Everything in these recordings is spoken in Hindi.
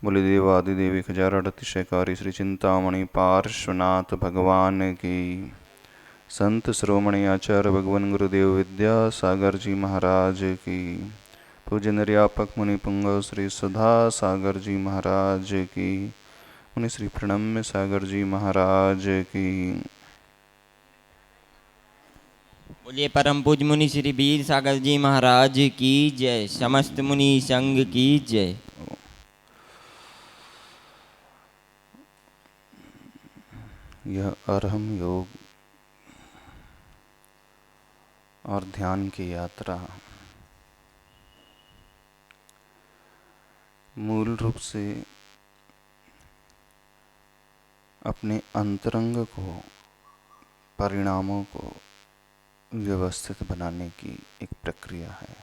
बोले देवादिदेवी खजारट अतिशयकारी श्री चिंतामणि पार्श्वनाथ भगवान की। संत श्रोमणी आचार्य भगवान गुरुदेव विद्यासागर जी महाराज की। पूज्य निर्यापक मुनि पुंगव श्री सुधा सागर जी महाराज की। मुनि श्री प्रणम्य सागर जी महाराज की। बोलिए परम पूज्य मुनि श्री वीर सागर जी महाराज की जय। समस्त मुनि संघ की जय। यह अरहम योग और ध्यान की यात्रा मूल रूप से अपने अंतरंग को, परिणामों को व्यवस्थित बनाने की एक प्रक्रिया है।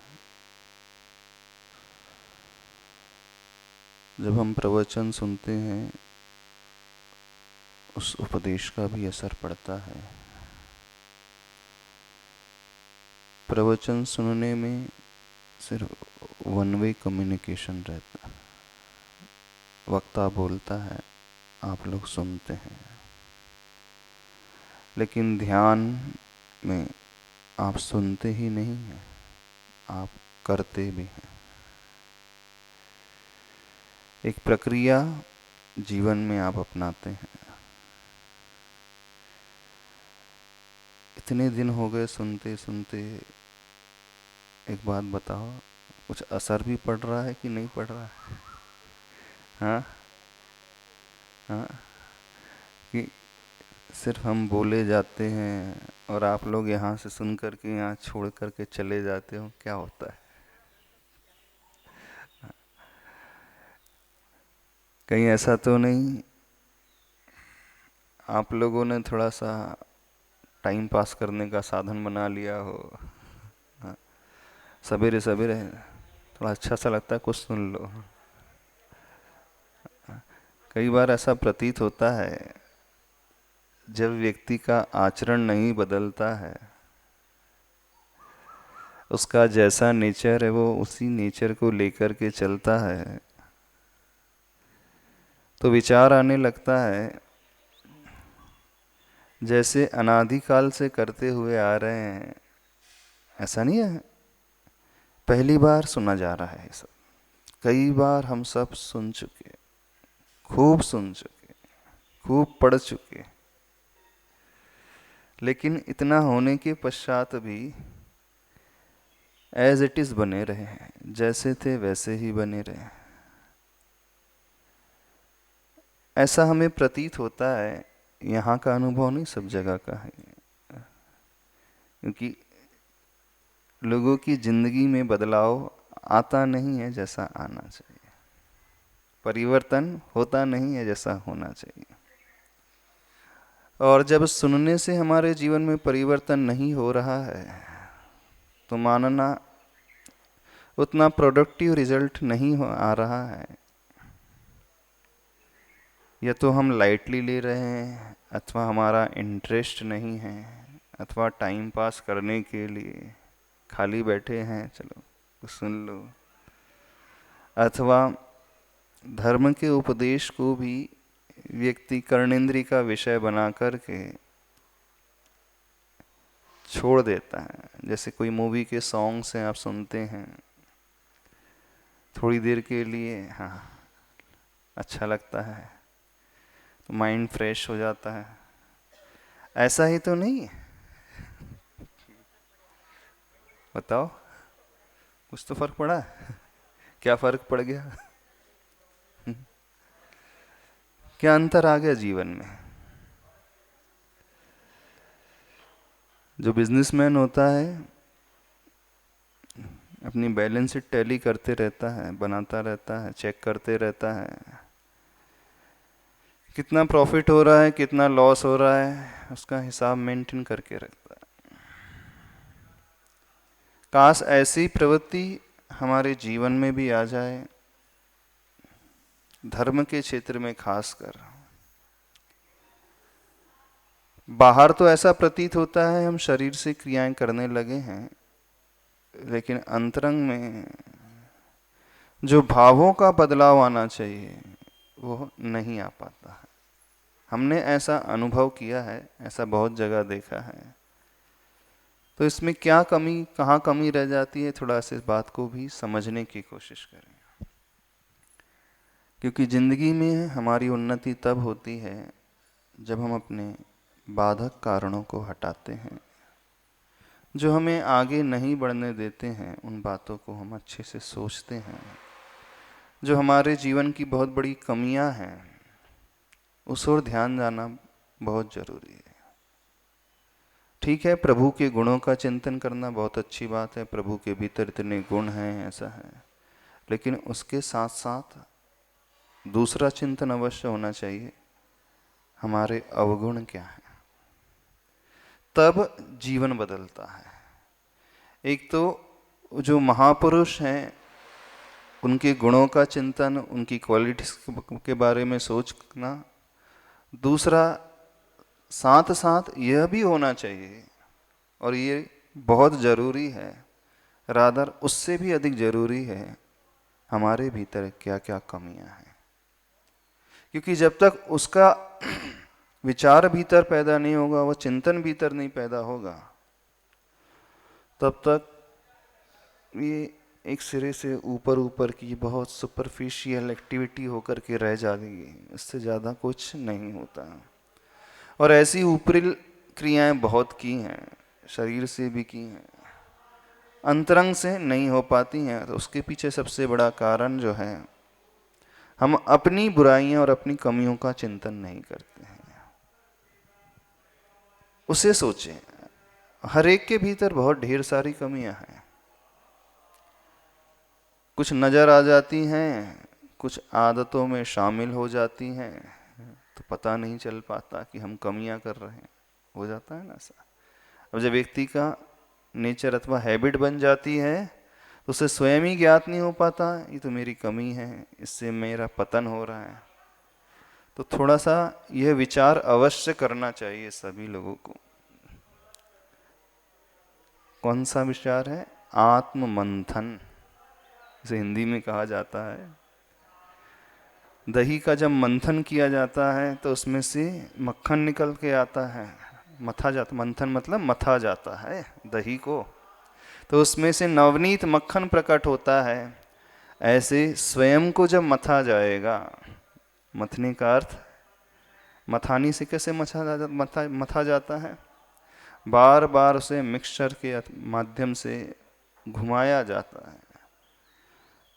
जब हम प्रवचन सुनते हैं उस उपदेश का भी असर पड़ता है। प्रवचन सुनने में सिर्फ वन वे कम्युनिकेशन रहता है। वक्ता बोलता है, आप लोग सुनते हैं। लेकिन ध्यान में आप सुनते ही नहीं हैं, आप करते भी हैं। एक प्रक्रिया जीवन में आप अपनाते हैं। इतने दिन हो गए सुनते सुनते, एक बात बताओ, कुछ असर भी पड़ रहा है कि नहीं पड़ रहा है? हाँ हाँ, कि सिर्फ हम बोले जाते हैं और आप लोग यहाँ से सुन करके यहाँ छोड़ करके चले जाते हो, क्या होता है? कहीं ऐसा तो नहीं आप लोगों ने थोड़ा सा टाइम पास करने का साधन बना लिया हो? हाँ, सवेरे सवेरे थोड़ा अच्छा सा लगता है, कुछ सुन लो। कई बार ऐसा प्रतीत होता है, जब व्यक्ति का आचरण नहीं बदलता है, उसका जैसा नेचर है वो उसी नेचर को लेकर के चलता है, तो विचार आने लगता है जैसे अनादिकाल से करते हुए आ रहे हैं। ऐसा नहीं है पहली बार सुना जा रहा है, सब कई बार हम सब सुन चुके, खूब सुन चुके, खूब पढ़ चुके। लेकिन इतना होने के पश्चात भी एज इट इज बने रहे हैं, जैसे थे वैसे ही बने रहे। ऐसा हमें प्रतीत होता है। यहाँ का अनुभव नहीं, सब जगह का है। क्योंकि लोगों की जिंदगी में बदलाव आता नहीं है जैसा आना चाहिए, परिवर्तन होता नहीं है जैसा होना चाहिए। और जब सुनने से हमारे जीवन में परिवर्तन नहीं हो रहा है, तो मानना उतना प्रोडक्टिव रिजल्ट नहीं आ रहा है। या तो हम लाइटली ले रहे हैं, अथवा हमारा इंटरेस्ट नहीं है, अथवा टाइम पास करने के लिए खाली बैठे हैं, चलो कुछ सुन लो। अथवा धर्म के उपदेश को भी व्यक्ति कर्णेंद्री का विषय बना करके छोड़ देता है। जैसे कोई मूवी के सॉन्ग्स हैं, आप सुनते हैं थोड़ी देर के लिए, हाँ अच्छा लगता है, तो माइंड फ्रेश हो जाता है। ऐसा ही तो नहीं है? बताओ, कुछ तो फर्क पड़ा? क्या फर्क पड़ गया? क्या अंतर आ गया जीवन में? जो बिजनेसमैन होता है अपनी बैलेंस शीट टैली करते रहता है, बनाता रहता है, चेक करते रहता है, कितना प्रॉफिट हो रहा है, कितना लॉस हो रहा है, उसका हिसाब मेंटेन करके रखता है। काश ऐसी प्रवृत्ति हमारे जीवन में भी आ जाए, धर्म के क्षेत्र में खासकर। बाहर तो ऐसा प्रतीत होता है हम शरीर से क्रियाएं करने लगे हैं, लेकिन अंतरंग में जो भावों का बदलाव आना चाहिए, वो नहीं आ पाता है। हमने ऐसा अनुभव किया है, ऐसा बहुत जगह देखा है। तो इसमें क्या कमी, कहाँ कमी रह जाती है, थोड़ा सा इस बात को भी समझने की कोशिश करें। क्योंकि ज़िंदगी में हमारी उन्नति तब होती है जब हम अपने बाधक कारणों को हटाते हैं, जो हमें आगे नहीं बढ़ने देते हैं। उन बातों को हम अच्छे से सोचते हैं। जो हमारे जीवन की बहुत बड़ी कमियां हैं, उस ओर ध्यान जाना बहुत ज़रूरी है। ठीक है, प्रभु के गुणों का चिंतन करना बहुत अच्छी बात है, प्रभु के भीतर इतने गुण हैं, ऐसा है। लेकिन उसके साथ साथ दूसरा चिंतन अवश्य होना चाहिए, हमारे अवगुण क्या हैं। तब जीवन बदलता है। एक तो जो महापुरुष हैं, उनके गुणों का चिंतन, उनकी क्वालिटीज के बारे में सोचना। दूसरा, साथ साथ यह भी होना चाहिए, और ये बहुत ज़रूरी है, रादर उससे भी अधिक ज़रूरी है, हमारे भीतर क्या क्या कमियां हैं। क्योंकि जब तक उसका विचार भीतर पैदा नहीं होगा, वह चिंतन भीतर नहीं पैदा होगा, तब तक ये एक सिरे से ऊपर ऊपर की बहुत सुपरफिशियल एक्टिविटी होकर के रह जाएगी। इससे ज़्यादा कुछ नहीं होता। और ऐसी ऊपरी क्रियाएं बहुत की हैं, शरीर से भी की हैं, अंतरंग से नहीं हो पाती हैं। तो उसके पीछे सबसे बड़ा कारण जो है, हम अपनी बुराइयां और अपनी कमियों का चिंतन नहीं करते हैं। उसे सोचें, हर एक के भीतर बहुत ढेर सारी कमियां हैं। कुछ नज़र आ जाती हैं, कुछ आदतों में शामिल हो जाती हैं, तो पता नहीं चल पाता कि हम कमियां कर रहे हैं। हो जाता है ना ऐसा। अब जब व्यक्ति का नेचर अथवा हैबिट बन जाती है, तो उसे स्वयं ही ज्ञात नहीं हो पाता, ये तो मेरी कमी है, इससे मेरा पतन हो रहा है। तो थोड़ा सा यह विचार अवश्य करना चाहिए सभी लोगों को। कौन सा विचार है? आत्म मंथन, इसे हिंदी में कहा जाता है। दही का जब मंथन किया जाता है तो उसमें से मक्खन निकल के आता है, मथा जाता, मंथन मतलब मथा जाता है दही को, तो उसमें से नवनीत मक्खन प्रकट होता है। ऐसे स्वयं को जब मथा जाएगा, मथने का अर्थ मथानी से कैसे मथा जाता है, बार बार उसे मिक्सचर के माध्यम से घुमाया जाता है,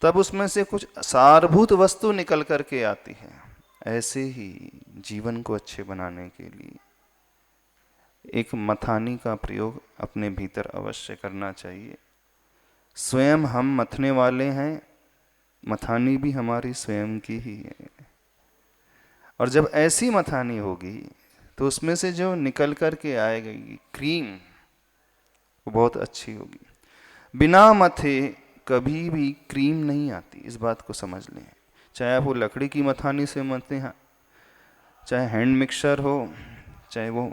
तब उसमें से कुछ सारभूत वस्तु निकल करके आती है। ऐसे ही जीवन को अच्छे बनाने के लिए एक मथानी का प्रयोग अपने भीतर अवश्य करना चाहिए। स्वयं हम मथने वाले हैं, मथानी भी हमारी स्वयं की ही है। और जब ऐसी मथानी होगी तो उसमें से जो निकल कर के आएगी क्रीम, वो बहुत अच्छी होगी। बिना मथे कभी भी क्रीम नहीं आती, इस बात को समझ लें। चाहे आप वो लकड़ी की मथानी से मथते हैं, चाहे हैंड मिक्सर हो, चाहे वो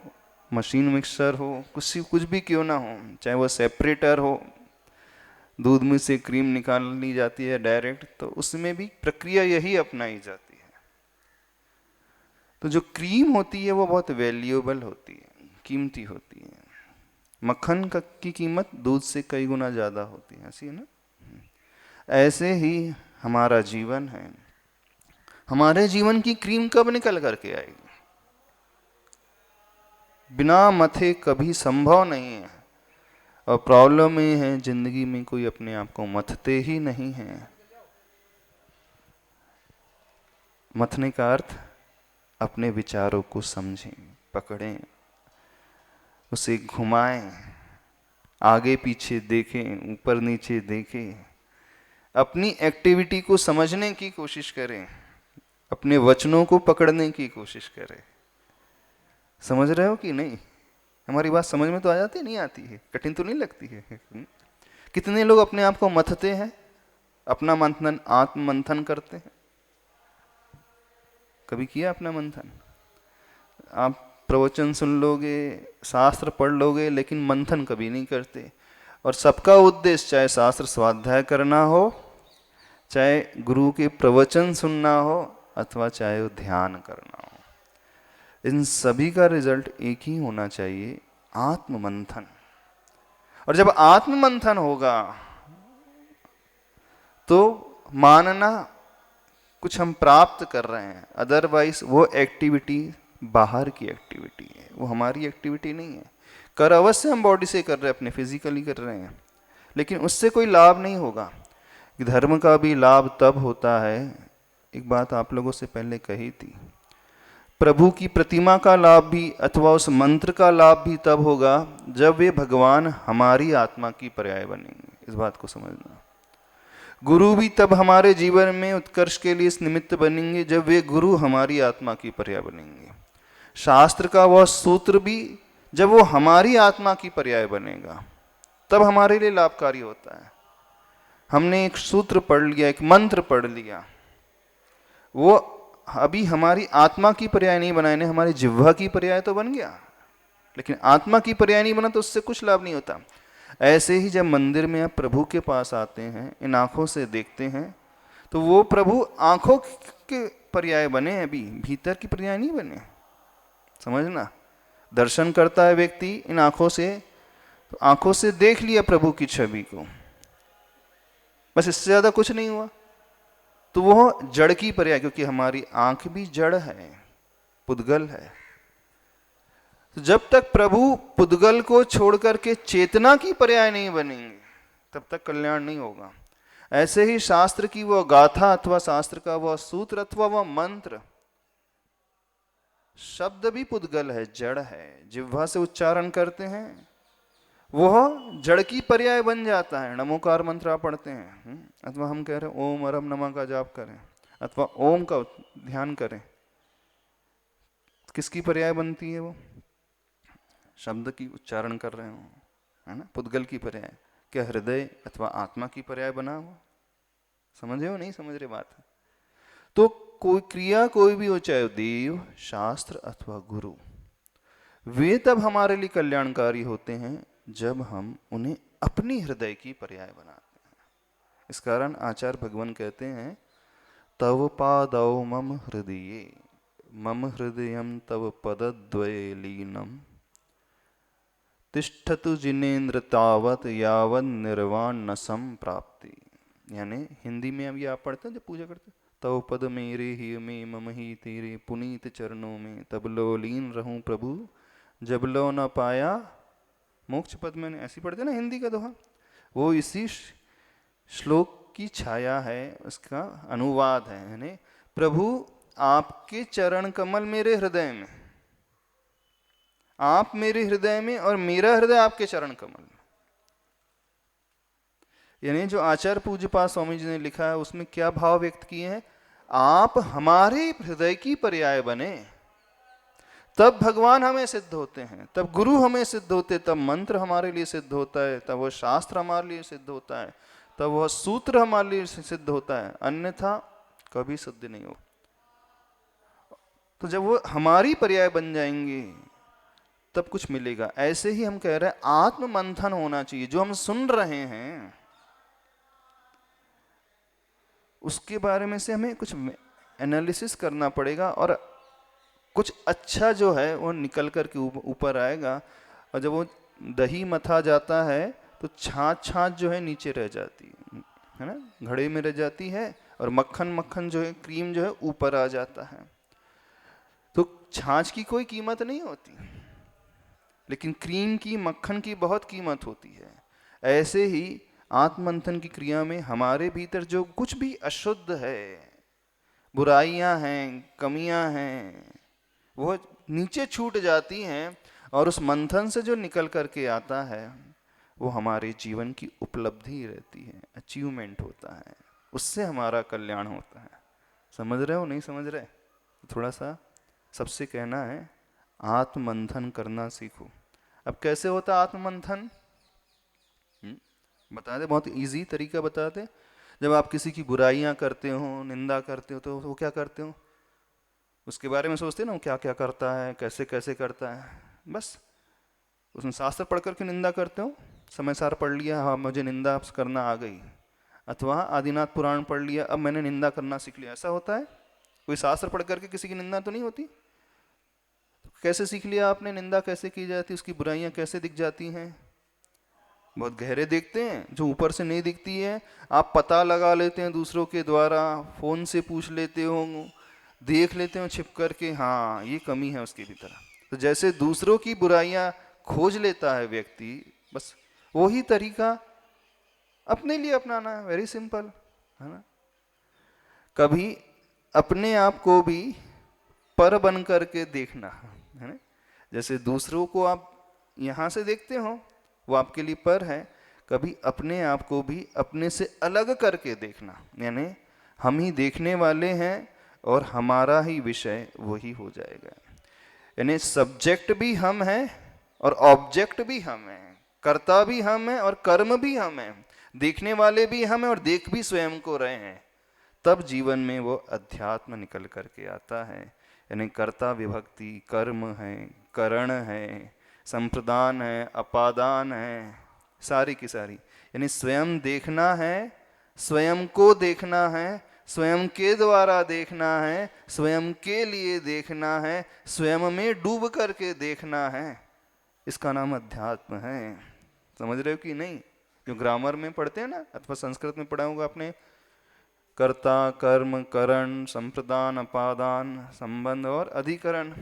मशीन मिक्सर हो, कुछ भी क्यों ना हो, चाहे वो सेपरेटर हो, दूध में से क्रीम निकाल ली जाती है डायरेक्ट, तो उसमें भी प्रक्रिया यही अपनाई जाती है। तो जो क्रीम होती है वो बहुत वैल्यूएबल होती है, कीमती होती है। मक्खन की कीमत दूध से कई गुना ज़्यादा होती है, ऐसी है ना। ऐसे ही हमारा जीवन है। हमारे जीवन की क्रीम कब निकल करके आएगी? बिना मथे कभी संभव नहीं है। और प्रॉब्लम ये है, जिंदगी में कोई अपने आप को मथते ही नहीं है। मथने का अर्थ अपने विचारों को समझें, पकड़ें, उसे घुमाएं, आगे पीछे देखें, ऊपर नीचे देखें, अपनी एक्टिविटी को समझने की कोशिश करें, अपने वचनों को पकड़ने की कोशिश करें। समझ रहे हो कि नहीं? हमारी बात समझ में तो आ जाती, नहीं आती है? कठिन तो नहीं लगती है? कितने लोग अपने आप को मथते हैं, अपना मंथन, आत्म मंथन करते हैं? कभी किया अपना मंथन? आप प्रवचन सुन लोगे, शास्त्र पढ़ लोगे, लेकिन मंथन कभी नहीं करते। और सबका उद्देश्य, चाहे शास्त्र स्वाध्याय करना हो, चाहे गुरु के प्रवचन सुनना हो, अथवा चाहे वो ध्यान करना हो, इन सभी का रिजल्ट एक ही होना चाहिए, आत्म मंथन। और जब आत्म मंथन होगा तो मानना कुछ हम प्राप्त कर रहे हैं, अदरवाइज वो एक्टिविटी बाहर की एक्टिविटी है, वो हमारी एक्टिविटी नहीं है। कर अवश्य हम बॉडी से कर रहे हैं, अपने फिजिकली कर रहे हैं, लेकिन उससे कोई लाभ नहीं होगा। धर्म का भी लाभ तब होता है, एक बात आप लोगों से पहले कही थी, प्रभु की प्रतिमा का लाभ भी अथवा उस मंत्र का लाभ भी तब होगा जब वे भगवान हमारी आत्मा की पर्याय बनेंगे। इस बात को समझना। गुरु भी तब हमारे जीवन में उत्कर्ष के लिए इस निमित्त बनेंगे जब वे गुरु हमारी आत्मा की पर्याय बनेंगे। शास्त्र का वह सूत्र भी जब वो हमारी आत्मा की पर्याय बनेगा तब हमारे लिए लाभकारी होता है। हमने एक सूत्र पढ़ लिया, एक मंत्र पढ़ लिया, वो अभी हमारी आत्मा की पर्याय नहीं बना, इन्हें हमारी जिह्वा की पर्याय तो बन गया, लेकिन आत्मा की पर्याय नहीं बना तो उससे कुछ लाभ नहीं होता। ऐसे ही जब मंदिर में आप प्रभु के पास आते हैं, इन आंखों से देखते हैं, तो वो प्रभु आंखों के पर्याय बने, अभी भीतर की पर्याय नहीं बने। समझना, दर्शन करता है व्यक्ति इन आंखों से, तो आंखों से देख लिया प्रभु की छवि को, बस, इससे ज्यादा कुछ नहीं हुआ, तो वो जड़ की पर्याय, क्योंकि हमारी आंख भी जड़ है, पुद्गल है। तो जब तक प्रभु पुद्गल को छोड़ करके चेतना की पर्याय नहीं बनेंगे तब तक कल्याण नहीं होगा। ऐसे ही शास्त्र की वह गाथा अथवा शास्त्र का वह सूत्र अथवा वह मंत्र, शब्द भी पुद्गल है, जड़ है, जिह्वा से उच्चारण करते हैं, वह जड़ की पर्याय बन जाता है। नमोकार मंत्र आप पढ़ते हैं, अथवा हम कह रहे हैं ओम अरम नमा का जाप करें, अथवा ओम का ध्यान करें, किसकी पर्याय बनती है? वो शब्द की उच्चारण कर रहे हो, है ना, पुद्गल की पर्याय। क्या हृदय अथवा आत्मा की पर्याय बना हो? समझे हो नहीं समझ रहे बात? तो कोई क्रिया कोई भी हो, चाहे देव, शास्त्र अथवा गुरु, वे तब हमारे लिए कल्याणकारी होते हैं जब हम उन्हें अपनी हृदय की पर्याय बनाते हैं। इस कारण आचार्य भगवान कहते हैं, तव पादौ मम हृदये, मम हृदयम तव पदद्वये लीनम, तिष्ठतु जिनेन्द्र तावत यावत निर्वाण न संप्राप्ति। यानी हिंदी में अब ये आप पढ़ते हैं जब पूजा करते, तव पद मेरे ही में मम ही तेरे पुनीत चरणों में, तब लो लीन रहूं प्रभु जब लो न पाया मोक्ष पद। मैंने ऐसी पढ़ते ना हिंदी का दोहा, वो इसी श्लोक की छाया है, उसका अनुवाद है। यानी प्रभु आपके चरण कमल मेरे हृदय में, आप मेरे हृदय में और मेरा हृदय आपके चरण कमल में। यानी जो आचार्य पूज्यपाद स्वामी जी ने लिखा है उसमें क्या भाव व्यक्त किए हैं, आप हमारे हृदय की पर्याय बने तब भगवान हमें सिद्ध होते हैं, तब गुरु हमें सिद्ध होते, तब मंत्र हमारे लिए सिद्ध होता है, तब वह शास्त्र हमारे लिए सिद्ध होता है, तब वह सूत्र हमारे लिए सिद्ध होता है, अन्यथा कभी सिद्ध नहीं हो। तो जब वो हमारी पर्याय बन जाएंगे तब कुछ मिलेगा। ऐसे ही हम कह रहे हैं आत्म मंथन होना चाहिए। जो हम सुन रहे हैं उसके बारे में से हमें कुछ एनालिसिस करना पड़ेगा और कुछ अच्छा जो है वो निकल कर के ऊपर आएगा। और जब वो दही मथा जाता है तो छाछ छाछ जो है नीचे रह जाती है ना, घड़े में रह जाती है, और मक्खन मक्खन जो है, क्रीम जो है ऊपर आ जाता है। तो छाछ की कोई कीमत नहीं होती, लेकिन क्रीम की, मक्खन की बहुत कीमत होती है। ऐसे ही आत्ममंथन की क्रिया में हमारे भीतर जो कुछ भी अशुद्ध है, बुराइयां हैं, कमियां हैं, वो नीचे छूट जाती हैं, और उस मंथन से जो निकल करके आता है वो हमारे जीवन की उपलब्धि रहती है, अचीवमेंट होता है, उससे हमारा कल्याण होता है। समझ रहे हो नहीं समझ रहे? थोड़ा सा सबसे कहना है आत्ममंथन करना सीखो। अब कैसे होता आत्ममंथन बता दे, बहुत इजी तरीका बता दे। जब आप किसी की बुराइयां करते हो, निंदा करते हो, तो वो क्या करते हो, उसके बारे में सोचते ना वो क्या क्या करता है, कैसे कैसे करता है, बस उसमें शास्त्र पढ़ करके निंदा करते हो, समय सार पढ़ लिया, हाँ मुझे निंदा करना आ गई, अथवा आदिनाथ पुराण पढ़ लिया, अब मैंने निंदा करना सीख लिया, ऐसा होता है? कोई शास्त्र पढ़ करके किसी की निंदा तो नहीं होती। कैसे सीख लिया आपने निंदा कैसे की जाती, उसकी बुराइयां कैसे दिख जाती हैं? बहुत गहरे देखते हैं, जो ऊपर से नहीं दिखती है। आप पता लगा लेते हैं दूसरों के द्वारा, फोन से पूछ लेते हो, देख लेते हो छिप करके, हाँ ये कमी है उसके भीतर। तो जैसे दूसरों की बुराइयां खोज लेता है व्यक्ति, बस वही तरीका अपने लिए अपनाना है। वेरी सिंपल है ना। कभी अपने आप को भी पर बन करके देखना है ना। जैसे दूसरों को आप यहाँ से देखते हो, वो आपके लिए पर है, कभी अपने आप को भी अपने से अलग करके देखना, यानी हम ही देखने वाले हैं और हमारा ही विषय वही हो जाएगा। यानी सब्जेक्ट भी हम हैं और ऑब्जेक्ट भी हम हैं, कर्ता भी हम हैं और कर्म भी हम हैं, देखने वाले भी हम हैं और देख भी स्वयं को रहे हैं। तब जीवन में वो अध्यात्म निकल करके आता है। यानी कर्ता विभक्ति, कर्म है, करण है, संप्रदान है, अपादान है, सारी की सारी। यानी स्वयं देखना है, स्वयं को देखना है, स्वयं के द्वारा देखना है, स्वयं के लिए देखना है, स्वयं में डूब करके देखना है। इसका नाम अध्यात्म है। समझ रहे हो कि नहीं? जो ग्रामर में पढ़ते हैं ना, अथवा संस्कृत में पढ़ा होगा आपने, कर्ता, कर्म, करण, संप्रदान, अपादान, संबंध और अधिकरण,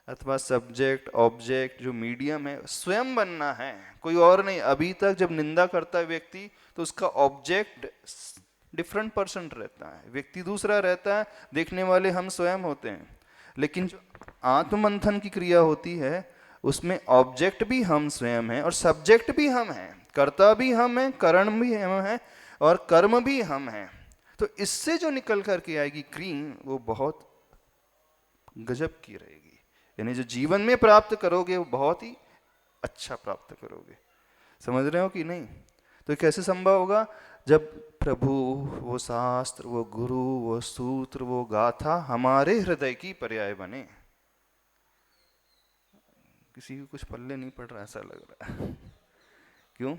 अथवा सब्जेक्ट ऑब्जेक्ट, जो मीडियम है, स्वयं बनना है, कोई और नहीं। अभी तक जब निंदा करता है व्यक्ति तो उसका ऑब्जेक्ट डिफरेंट पर्सन रहता है, व्यक्ति दूसरा रहता है, देखने वाले हम स्वयं होते हैं। लेकिन जो आत्ममंथन की क्रिया होती है उसमें ऑब्जेक्ट भी हम स्वयं हैं और सब्जेक्ट भी हम हैं, कर्ता भी हम हैं, करण भी हम हैं और कर्म भी हम हैं। तो इससे जो निकल करके आएगी क्रीम, वो बहुत गजब की रहेगी। यानी जो जीवन में प्राप्त करोगे वो बहुत ही अच्छा प्राप्त करोगे। समझ रहे हो कि नहीं? तो कैसे संभव होगा? जब प्रभु, वो शास्त्र, वो गुरु, वो सूत्र, वो गाथा हमारे हृदय की पर्याय बने। किसी को कुछ पल्ले नहीं पड़ रहा ऐसा लग रहा है। क्यों?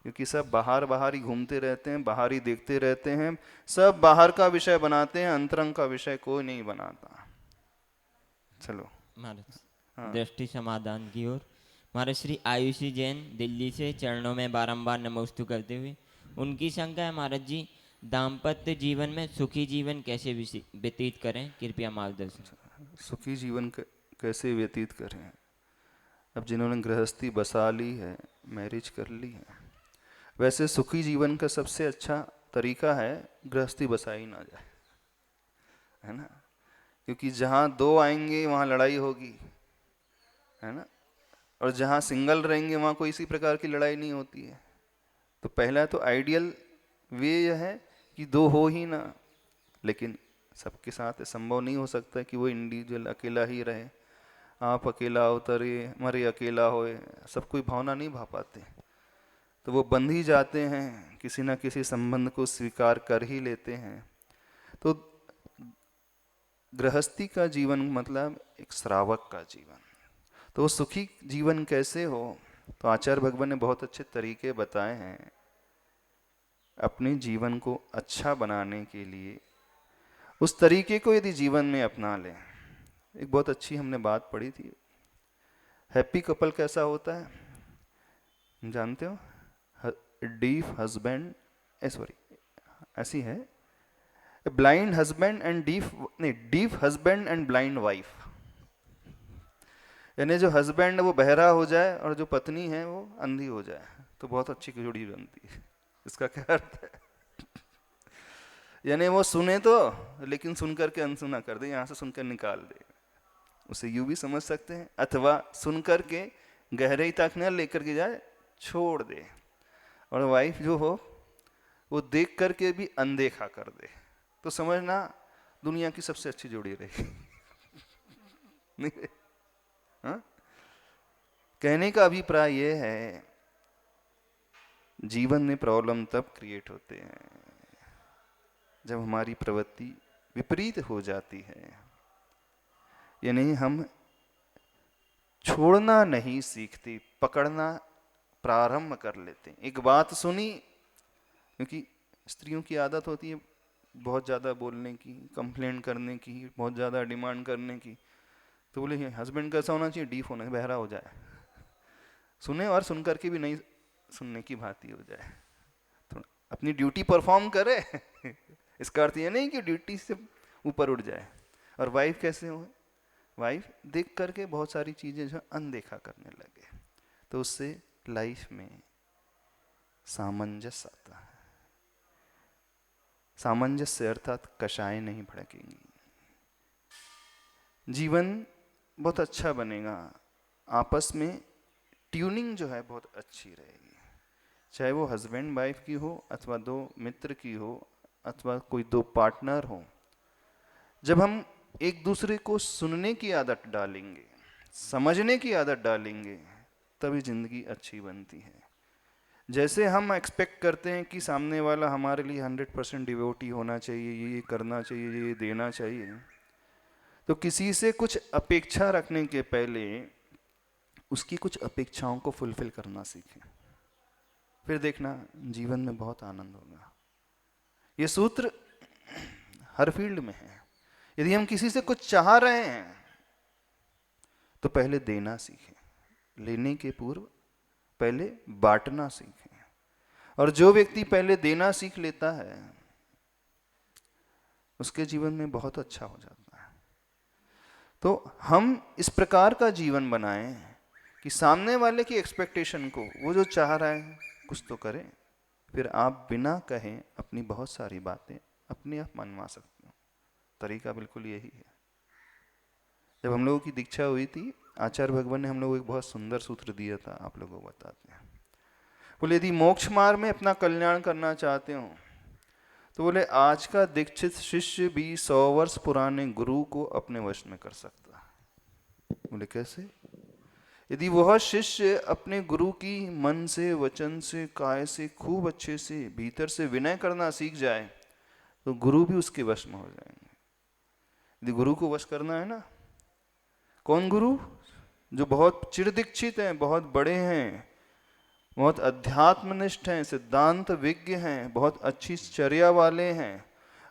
क्योंकि सब बाहर बाहर ही घूमते रहते हैं, बाहर ही देखते रहते हैं, सब बाहर का विषय बनाते हैं, अंतरंग का विषय कोई नहीं बनाता। चलो महाराज हाँ। दृष्टि समाधान की ओर। महाराज श्री आयुषी जैन दिल्ली से चरणों में बारंबार नमोस्तु करते हुए उनकी शंका है महाराज जी, दाम्पत्य जीवन में सुखी जीवन कैसे व्यतीत करें, कृपया मार्गदर्शन। सुखी जीवन कैसे व्यतीत करें? अब जिन्होंने गृहस्थी बसा ली है, मैरिज कर ली है, वैसे सुखी जीवन का सबसे अच्छा तरीका है गृहस्थी बसाई ना जाए, है ना। क्योंकि जहाँ दो आएंगे वहाँ लड़ाई होगी, है ना। और जहाँ सिंगल रहेंगे वहाँ कोई इसी प्रकार की लड़ाई नहीं होती है। तो पहला तो आइडियल वे यह है कि दो हो ही ना, लेकिन सबके साथ संभव नहीं हो सकता कि वो इंडिविजुअल अकेला ही रहे। आप अकेला उतरे, मरे अकेला होए, सब कोई भावना नहीं भा पाते, तो वो बंध ही जाते हैं, किसी ना किसी संबंध को स्वीकार कर ही लेते हैं। तो गृहस्थी का जीवन मतलब एक श्रावक का जीवन। तो वो सुखी जीवन कैसे हो? तो आचार्य भगवान ने बहुत अच्छे तरीके बताए हैं अपने जीवन को अच्छा बनाने के लिए। उस तरीके को यदि जीवन में अपना लें, एक बहुत अच्छी हमने बात पढ़ी थी, हैप्पी कपल कैसा होता है जानते हो? डीफ हस्बैंड, सॉरी ऐसी है, ब्लाइंड हस्बैंड एंड डीफ, नहीं, deaf husband and blind wife. यानी जो हस्बैंड वो बहरा हो जाए और जो पत्नी है वो अंधी हो जाए, तो बहुत अच्छी जोड़ी बनती है। इसका क्या अर्थ है? यानी वो सुने तो, लेकिन सुन करके अनसुना कर दे, यहाँ से सुनकर निकाल दे, उसे यूं भी समझ सकते हैं। अथवा सुन करके गहराई तक न लेकर के जाए, छोड़ दे। और वाइफ जो हो वो देख करके भी अनदेखा कर दे, तो समझना दुनिया की सबसे अच्छी जोड़ी रहेगी। नहीं? हाँ? कहने का अभिप्राय ये है, जीवन में प्रॉब्लम तब क्रिएट होते हैं जब हमारी प्रवृत्ति विपरीत हो जाती है, यानी हम छोड़ना नहीं सीखते, पकड़ना प्रारंभ कर लेते हैं। एक बात सुनी, क्योंकि स्त्रियों की आदत होती है बहुत ज़्यादा बोलने की, कंप्लेंट करने की, बहुत ज़्यादा डिमांड करने की। तो बोले ये हस्बैंड कैसा होना चाहिए? डीप होना, बहरा हो जाए, सुने और सुन करके भी नहीं सुनने की भांति हो जाए, थोड़ा अपनी ड्यूटी परफॉर्म करे। इसका अर्थ ये नहीं कि ड्यूटी से ऊपर उठ जाए। और वाइफ कैसे हो? वाइफ देख करके बहुत सारी चीज़ें जो अनदेखा करने लगे, तो उससे लाइफ में सामंजस्य आता है। सामंजस्य अर्थात कषाय नहीं भड़केंगी, जीवन बहुत अच्छा बनेगा, आपस में ट्यूनिंग जो है बहुत अच्छी रहेगी। चाहे वो हस्बैंड वाइफ की हो, अथवा दो मित्र की हो, अथवा कोई दो पार्टनर हो। जब हम एक दूसरे को सुनने की आदत डालेंगे, समझने की आदत डालेंगे, तभी जिंदगी अच्छी बनती है। जैसे हम एक्सपेक्ट करते हैं कि सामने वाला हमारे लिए 100% डिवोटी होना चाहिए, ये करना चाहिए, ये देना चाहिए, तो किसी से कुछ अपेक्षा रखने के पहले उसकी कुछ अपेक्षाओं को फुलफिल करना सीखें, फिर देखना जीवन में बहुत आनंद होगा। ये सूत्र हर फील्ड में है। यदि हम किसी से कुछ चाह रहे हैं तो पहले देना सीखें, लेने के पूर्व पहले बांटना सीखें। और जो व्यक्ति पहले देना सीख लेता है उसके जीवन में बहुत अच्छा हो जाता है। तो हम इस प्रकार का जीवन बनाएं कि सामने वाले की एक्सपेक्टेशन को, वो जो चाह रहा है कुछ तो करे, फिर आप बिना कहे अपनी बहुत सारी बातें अपने आप मनवा सकते हो। तरीका बिल्कुल यही है। जब हम लोगों की दीक्षा हुई थी, आचार्य भगवान ने हम लोगों को एक बहुत सुंदर सूत्र दिया था, आप लोगों को बताते हैं। बोले यदि मोक्ष मार्ग में अपना कल्याण करना चाहते हो तो बोले आज का दीक्षित शिष्य भी 100 वर्ष पुराने गुरु को अपने वश में कर सकता है। बोले कैसे? यदि वह शिष्य अपने गुरु की मन से, वचन से, काय से खूब अच्छे से भीतर से विनय करना सीख जाए तो गुरु भी उसके वश में हो जाएंगे। यदि गुरु को वश करना है ना, कौन गुरु? जो बहुत चिर दीक्षित हैं, बहुत बड़े हैं, बहुत अध्यात्मनिष्ठ हैं, सिद्धांत विज्ञ हैं, बहुत अच्छी चर्या वाले हैं,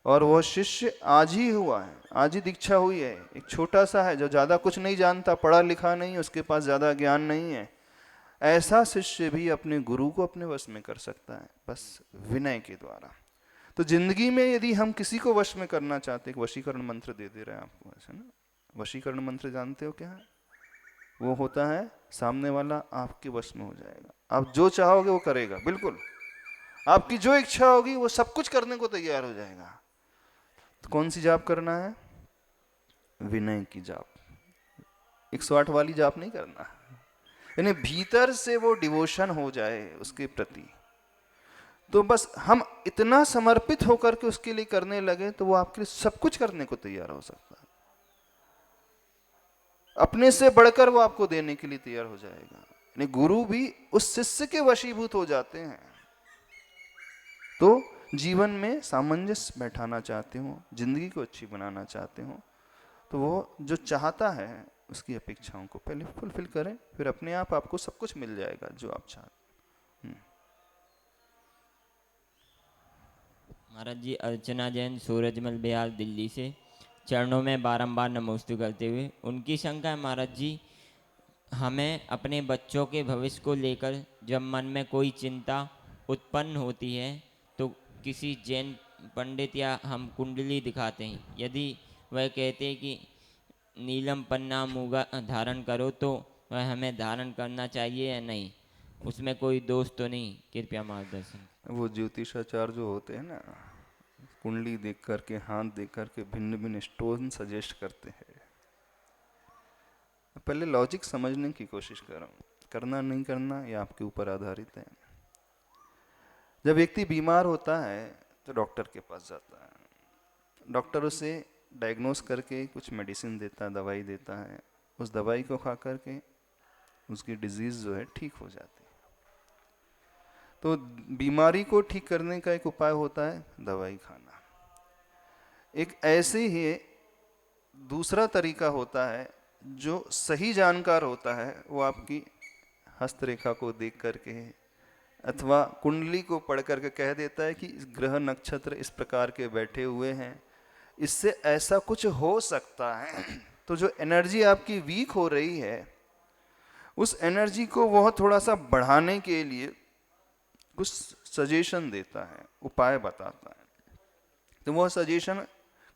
और वह शिष्य आज ही हुआ है, आज ही दीक्षा हुई है, एक छोटा सा है जो ज़्यादा कुछ नहीं जानता, पढ़ा लिखा नहीं, उसके पास ज़्यादा ज्ञान नहीं है, ऐसा शिष्य भी अपने गुरु को अपने वश में कर सकता है, बस विनय के द्वारा। तो जिंदगी में यदि हम किसी को वश में करना चाहते हैं, वशीकरण मंत्र दे रहे हैं आपको, ऐसा ना? वशीकरण मंत्र जानते हो क्या है? वो होता है सामने वाला आपके वश में हो जाएगा, आप जो चाहोगे वो करेगा, बिल्कुल आपकी जो इच्छा होगी वो सब कुछ करने को तैयार हो जाएगा। तो कौन सी जाप करना है? विनय की जाप। 108 वाली जाप नहीं करना, यानी भीतर से वो डिवोशन हो जाए उसके प्रति। तो बस हम इतना समर्पित होकर के उसके लिए करने लगे तो वो आपके लिए सब कुछ करने को तैयार हो सकता है, अपने से बढ़कर वो आपको देने के लिए तैयार हो जाएगा। यानी गुरु भी उस शिष्य के वशीभूत हो जाते हैं। तो जीवन में सामंजस्य बैठाना चाहते हो, जिंदगी को अच्छी बनाना चाहते हो, तो वो जो चाहता है उसकी अपेक्षाओं को पहले फुलफिल करें, फिर अपने आप आपको सब कुछ मिल जाएगा जो आप चाहते। महाराज जी, अर्चना जैन, सूरजमल बिहार, दिल्ली से। चरणों में बारंबार नमोस्तु करते हुए उनकी शंका है महाराज जी, हमें अपने बच्चों के भविष्य को लेकर जब मन में कोई चिंता उत्पन्न होती है तो किसी जैन पंडित या हम कुंडली दिखाते हैं, यदि वह कहते हैं कि नीलम पन्ना मूगा धारण करो तो वह हमें धारण करना चाहिए या नहीं, उसमें कोई दोष तो नहीं? कृपया मार्गदर्शन। वो ज्योतिषाचार्य जो होते हैं ना, कुंडली देख करके, हाथ देख करके भिन्न भिन्न स्टोन सजेस्ट करते हैं। पहले लॉजिक समझने की कोशिश करो, करना नहीं करना ये आपके ऊपर आधारित है। जब व्यक्ति बीमार होता है तो डॉक्टर के पास जाता है, डॉक्टर उसे डायग्नोस करके कुछ मेडिसिन देता है, दवाई देता है, उस दवाई को खा करके उसकी डिजीज जो है ठीक हो जाती है। तो बीमारी को ठीक करने का एक उपाय होता है दवाई खाना। एक ऐसे ही दूसरा तरीका होता है, जो सही जानकार होता है वो आपकी हस्तरेखा को देख करके, अथवा कुंडली को पढ़ करके कह देता है कि इस ग्रह नक्षत्र इस प्रकार के बैठे हुए हैं, इससे ऐसा कुछ हो सकता है। तो जो एनर्जी आपकी वीक हो रही है, उस एनर्जी को वह थोड़ा सा बढ़ाने के लिए कुछ सजेशन देता है, उपाय बताता है। तो वह सजेशन,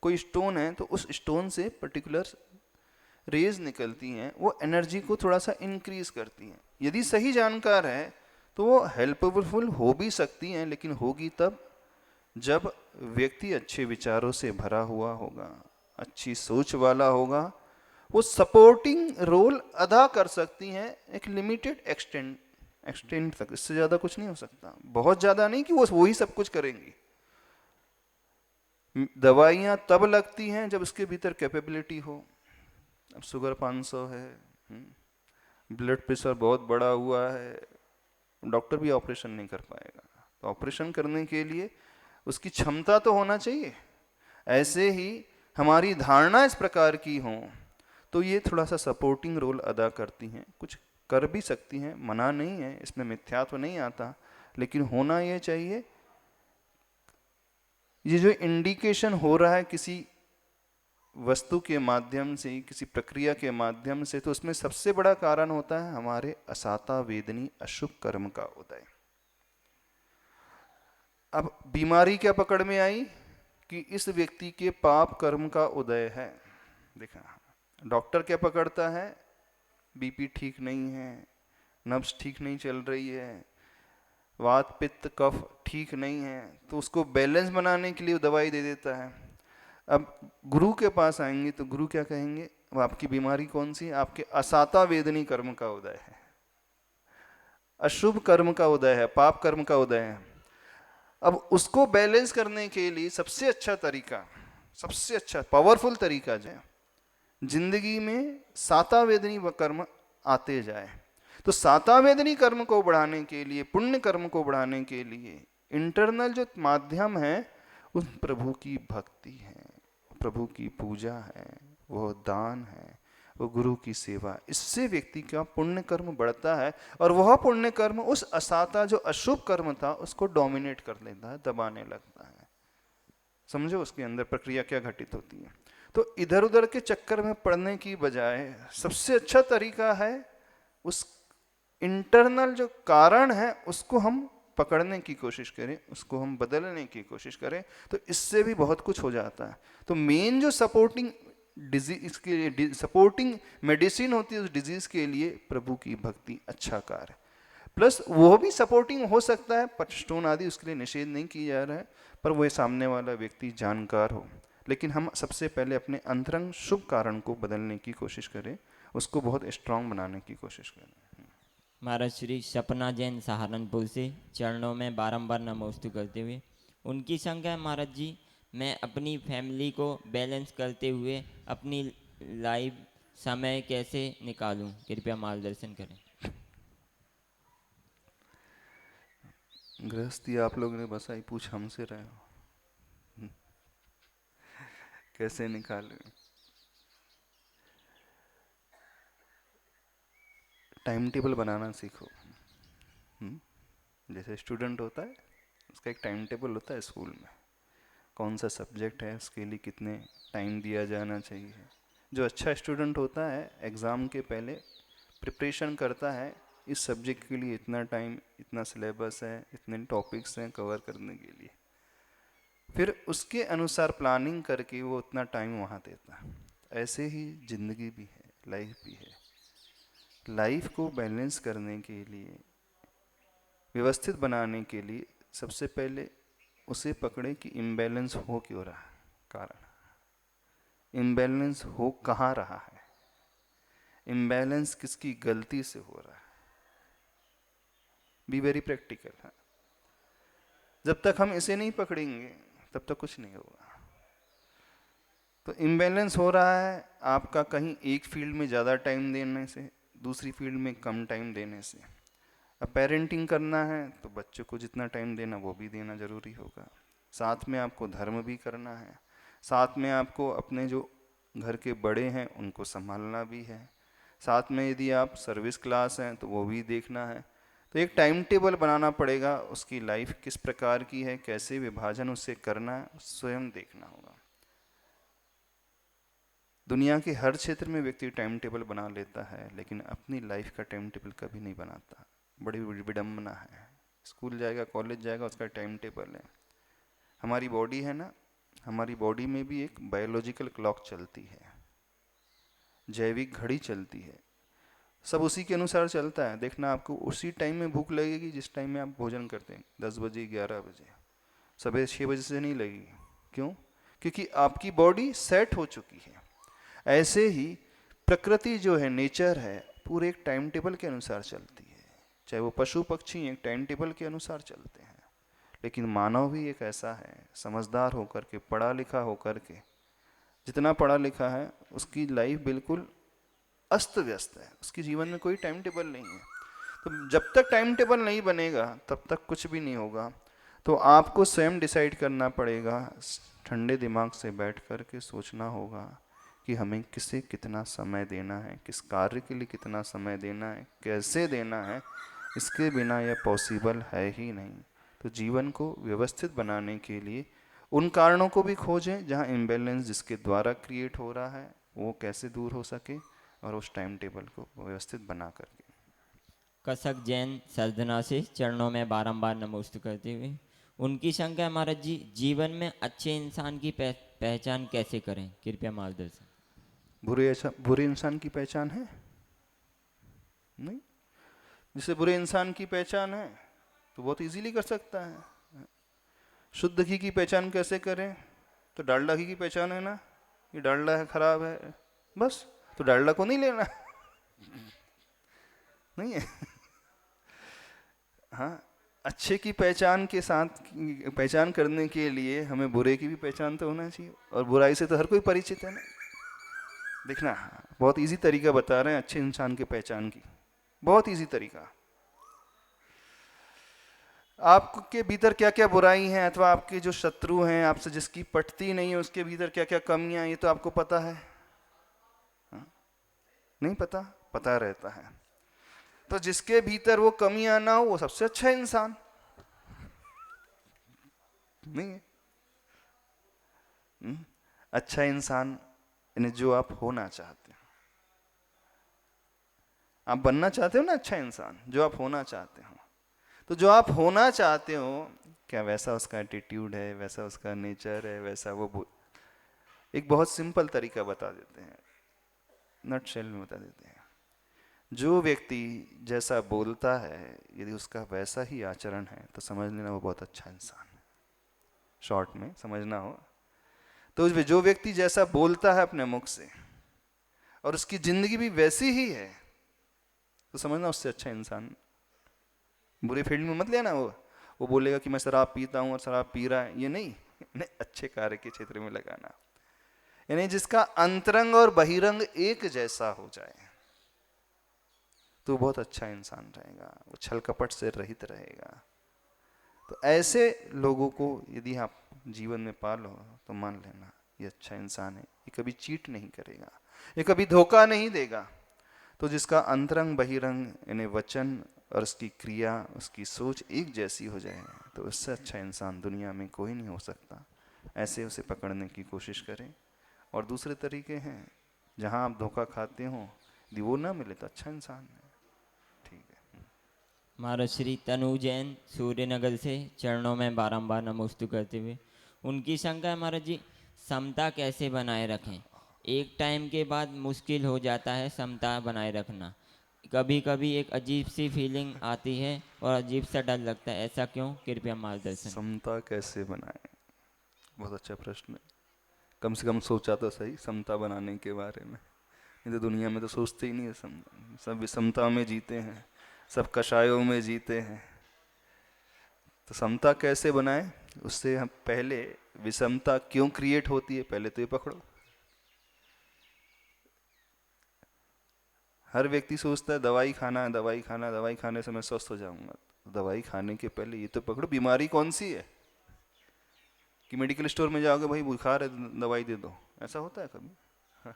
कोई स्टोन है तो उस स्टोन से पर्टिकुलर रेज निकलती हैं, वो एनर्जी को थोड़ा सा इंक्रीज करती हैं। यदि सही जानकार है तो वो हेल्पफुल हो भी सकती हैं, लेकिन होगी तब जब व्यक्ति अच्छे विचारों से भरा हुआ होगा, अच्छी सोच वाला होगा। वो सपोर्टिंग रोल अदा कर सकती हैं एक लिमिटेड एक्सटेंट तक, इससे ज़्यादा कुछ नहीं हो सकता। बहुत ज़्यादा नहीं कि वो वही सब कुछ करेंगी। दवाइयाँ तब लगती हैं जब उसके भीतर कैपेबिलिटी हो। अब शुगर 500 है, ब्लड प्रेशर बहुत बड़ा हुआ है, डॉक्टर भी ऑपरेशन नहीं कर पाएगा। तो ऑपरेशन करने के लिए उसकी क्षमता तो होना चाहिए। ऐसे ही हमारी धारणा इस प्रकार की हो तो ये थोड़ा सा सपोर्टिंग रोल अदा करती हैं, कुछ कर भी सकती हैं, मना नहीं है, इसमें मिथ्यात्व नहीं आता, लेकिन होना ये चाहिए। ये जो इंडिकेशन हो रहा है किसी वस्तु के माध्यम से, किसी प्रक्रिया के माध्यम से, तो उसमें सबसे बड़ा कारण होता है हमारे असाता वेदनी अशुभ कर्म का उदय। अब बीमारी क्या पकड़ में आई कि इस व्यक्ति के पाप कर्म का उदय है। देखा, डॉक्टर क्या पकड़ता है, बीपी ठीक नहीं है, नब्ज ठीक नहीं चल रही है, वात पित्त कफ ठीक नहीं है, तो उसको बैलेंस बनाने के लिए दवाई दे देता है। अब गुरु के पास आएंगे तो गुरु क्या कहेंगे, अब आपकी बीमारी कौन सी है, आपके असाता वेदनी कर्म का उदय है, अशुभ कर्म का उदय है, पाप कर्म का उदय है। अब उसको बैलेंस करने के लिए सबसे अच्छा तरीका, सबसे अच्छा पावरफुल तरीका जो है, जिंदगी में साता वेदनी कर्म आते जाए। तो साता वेदनी कर्म को बढ़ाने के लिए, पुण्य कर्म को बढ़ाने के लिए इंटरनल जो माध्यम है उस प्रभु की भक्ति है, प्रभु की पूजा है, वो दान है, वो गुरु की सेवा। इससे व्यक्ति का पुण्य कर्म बढ़ता है और वह पुण्य कर्म उस असाता जो अशुभ कर्म था उसको डोमिनेट कर लेता है, दबाने लगता है। समझो उसके अंदर प्रक्रिया क्या घटित होती है। तो इधर उधर के चक्कर में पड़ने की बजाय सबसे अच्छा तरीका है उस इंटरनल जो कारण है उसको हम पकड़ने की कोशिश करें, उसको हम बदलने की कोशिश करें, तो इससे भी बहुत कुछ हो जाता है। तो मेन जो सपोर्टिंग डिजीज के लिए, सपोर्टिंग मेडिसिन होती है उस डिजीज के लिए, प्रभु की भक्ति अच्छा कार्य। प्लस वो भी सपोर्टिंग हो सकता है, पटस्टोन आदि उसके लिए निषेध नहीं किया जा रहा है, पर वह सामने वाला व्यक्ति जानकार हो। लेकिन हम सबसे पहले अपने अंतरंग शुभ कारण को बदलने की कोशिश करें, उसको बहुत स्ट्रांग बनाने की कोशिश करें। महाराज श्री सपना जैन सहारनपुर से चरणों में बारंबार नमोस्तु करते हुए, उनकी शंका है महाराज जी, मैं अपनी फैमिली को बैलेंस करते हुए अपनी लाइफ समय कैसे निकालूं, कृपया मार्गदर्शन करें। गृहस्थी आप लोग ने बसाई, पूछ हमसे रहे हो, कैसे निकाले। टाइम टेबल बनाना सीखो। जैसे स्टूडेंट होता है उसका एक टाइम टेबल होता है स्कूल में, कौन सा सब्जेक्ट है उसके लिए कितने टाइम दिया जाना चाहिए। जो अच्छा स्टूडेंट होता है एग्ज़ाम के पहले प्रिपरेशन करता है, इस सब्जेक्ट के लिए इतना टाइम, इतना सिलेबस है, इतने टॉपिक्स हैं कवर करने के लिए, फिर उसके अनुसार प्लानिंग करके वो उतना टाइम वहाँ देता है। ऐसे ही ज़िंदगी भी है, लाइफ भी है। लाइफ को बैलेंस करने के लिए, व्यवस्थित बनाने के लिए सबसे पहले उसे पकड़े कि इम्बैलेंस हो क्यों रहा है, कारण इम्बैलेंस हो कहाँ रहा है, इम्बैलेंस किसकी गलती से हो रहा है। बी वेरी प्रैक्टिकल है। जब तक हम इसे नहीं पकड़ेंगे तब तक कुछ नहीं होगा। तो इम्बैलेंस हो रहा है आपका कहीं एक फील्ड में ज़्यादा टाइम देने से, दूसरी फील्ड में कम टाइम देने से। अब पेरेंटिंग करना है तो बच्चों को जितना टाइम देना वो भी देना ज़रूरी होगा, साथ में आपको धर्म भी करना है, साथ में आपको अपने जो घर के बड़े हैं उनको संभालना भी है, साथ में यदि आप सर्विस क्लास हैं तो वो भी देखना है। तो एक टाइम टेबल बनाना पड़ेगा, उसकी लाइफ किस प्रकार की है, कैसे विभाजन उससे करना है, स्वयं देखना होगा। दुनिया के हर क्षेत्र में व्यक्ति टाइम टेबल बना लेता है, लेकिन अपनी लाइफ का टाइम टेबल कभी नहीं बनाता। बड़ी विडंबना है। स्कूल जाएगा, कॉलेज जाएगा, उसका टाइम टेबल है। हमारी बॉडी है ना, हमारी बॉडी में भी एक बायोलॉजिकल क्लॉक चलती है, जैविक घड़ी चलती है, सब उसी के अनुसार चलता है। देखना, आपको उसी टाइम में भूख लगेगी जिस टाइम में आप भोजन करते हैं, 10 बजे 11 बजे, सुबह 6 बजे से नहीं लगेगी। क्यों? क्योंकि आपकी बॉडी सेट हो चुकी है। ऐसे ही प्रकृति जो है, नेचर है, पूरे एक टाइम टेबल के अनुसार चलती है। चाहे वो पशु पक्षी एक टाइम टेबल के अनुसार चलते हैं, लेकिन मानव भी एक ऐसा है, समझदार होकर के, पढ़ा लिखा होकर के, जितना पढ़ा लिखा है उसकी लाइफ बिल्कुल अस्त व्यस्त है, उसके जीवन में कोई टाइम टेबल नहीं है। तो जब तक टाइम टेबल नहीं बनेगा तब तक कुछ भी नहीं होगा। तो आपको स्वयं डिसाइड करना पड़ेगा, ठंडे दिमाग से बैठ कर के सोचना होगा कि हमें किसे कितना समय देना है, किस कार्य के लिए कितना समय देना है, कैसे देना है। इसके बिना यह पॉसिबल है ही नहीं। तो जीवन को व्यवस्थित बनाने के लिए उन कारणों को भी खोजें जहाँ इम्बैलेंस जिसके द्वारा क्रिएट हो रहा है वो कैसे दूर हो सके, और उस टाइम टेबल को व्यवस्थित बना करके। कसक जैन सर्जना से चरणों में बारंबार नमोस्तु करते हुए, उनकी शंका है महाराज जी, जीवन में अच्छे इंसान की पहचान कैसे करें, कृपया मार्गदर्शन। बुरे इंसान की पहचान है नहीं। जिसे बुरे इंसान की पहचान है तो बहुत इजीली कर सकता है। शुद्ध घी की पहचान कैसे करें? तो डालडा घी की पहचान है ना, ये डालडा है, खराब है, बस। तो डालडा को नहीं लेना नहीं है। हाँ, अच्छे की पहचान के साथ, पहचान करने के लिए हमें बुरे की भी पहचान तो होना चाहिए, और बुराई से तो हर कोई परिचित है ना। देखना, बहुत इजी तरीका बता रहे हैं अच्छे इंसान की पहचान की, बहुत इजी तरीका। आपके भीतर क्या क्या बुराई है, अथवा आपके जो शत्रु हैं, आपसे जिसकी पटती नहीं है, उसके भीतर क्या क्या कमियां, ये तो आपको पता है? हाँ? नहीं पता? पता रहता है। तो जिसके भीतर वो कमियां ना हो वो सबसे अच्छा इंसान नहीं है। अच्छा इंसान यानी जो आप होना चाहते हो, आप बनना चाहते हो ना, अच्छा इंसान जो आप होना चाहते हो। तो जो आप होना चाहते हो, क्या वैसा उसका एटीट्यूड है, वैसा उसका नेचर है, वैसा वो एक बहुत सिंपल तरीका बता देते हैं, नटशेल में बता देते हैं। जो व्यक्ति जैसा बोलता है, यदि उसका वैसा ही आचरण है तो समझ लेना वो बहुत अच्छा इंसान है। शॉर्ट में समझना हो तो जो व्यक्ति जैसा बोलता है अपने मुख से और उसकी जिंदगी भी वैसी ही है, तो समझना उससे अच्छा इंसान। बुरे फील्ड में मत लेना, वो बोलेगा कि मैं शराब पीता हूँ और शराब पी रहा है, ये नहीं। अच्छे कार्य के क्षेत्र में लगाना, यानी जिसका अंतरंग और बहिरंग एक जैसा हो जाए तो बहुत अच्छा इंसान रहेगा, वो छल कपट से रहित रहेगा। तो ऐसे लोगों को यदि आप जीवन में पालो तो मान लेना ये अच्छा इंसान है, ये कभी चीट नहीं करेगा, ये कभी धोखा नहीं देगा। तो जिसका अंतरंग बहिरंग यानी वचन और उसकी क्रिया, उसकी सोच एक जैसी हो जाए, तो उससे अच्छा इंसान दुनिया में कोई नहीं हो सकता। ऐसे उसे पकड़ने की कोशिश करें। और दूसरे तरीके हैं, जहाँ आप धोखा खाते हो, यदि वो ना मिले तो अच्छा इंसान है। ठीक है। महाराज श्री तनु जैन सूर्यनगर से चरणों में बारंबार नमोस्तु करते हुए, उनकी शंका है महाराज जी, समता कैसे बनाए रखें, एक टाइम के बाद मुश्किल हो जाता है समता बनाए रखना, कभी कभी एक अजीब सी फीलिंग आती है और अजीब सा डर लगता है, ऐसा क्यों, कृपया मार्गदर्शन। समता कैसे बनाए, बहुत अच्छा प्रश्न है। कम से कम सोचा तो सही समता बनाने के बारे में, नहीं तो दुनिया में तो सोचते ही नहीं है। सब विषमता में जीते हैं, सब कषायों में जीते हैं। तो समता कैसे बनाए, उससे हम पहले विषमता क्यों क्रिएट होती है पहले तो ये पकड़ो। हर व्यक्ति सोचता है दवाई खाना है, दवाई खाना, दवाई खाने से मैं स्वस्थ हो जाऊंगा। तो दवाई खाने के पहले ये तो पकड़ो बीमारी कौन सी है। कि मेडिकल स्टोर में जाओगे, भाई बुखार है दवाई दे दो, ऐसा होता है कभी? हाँ।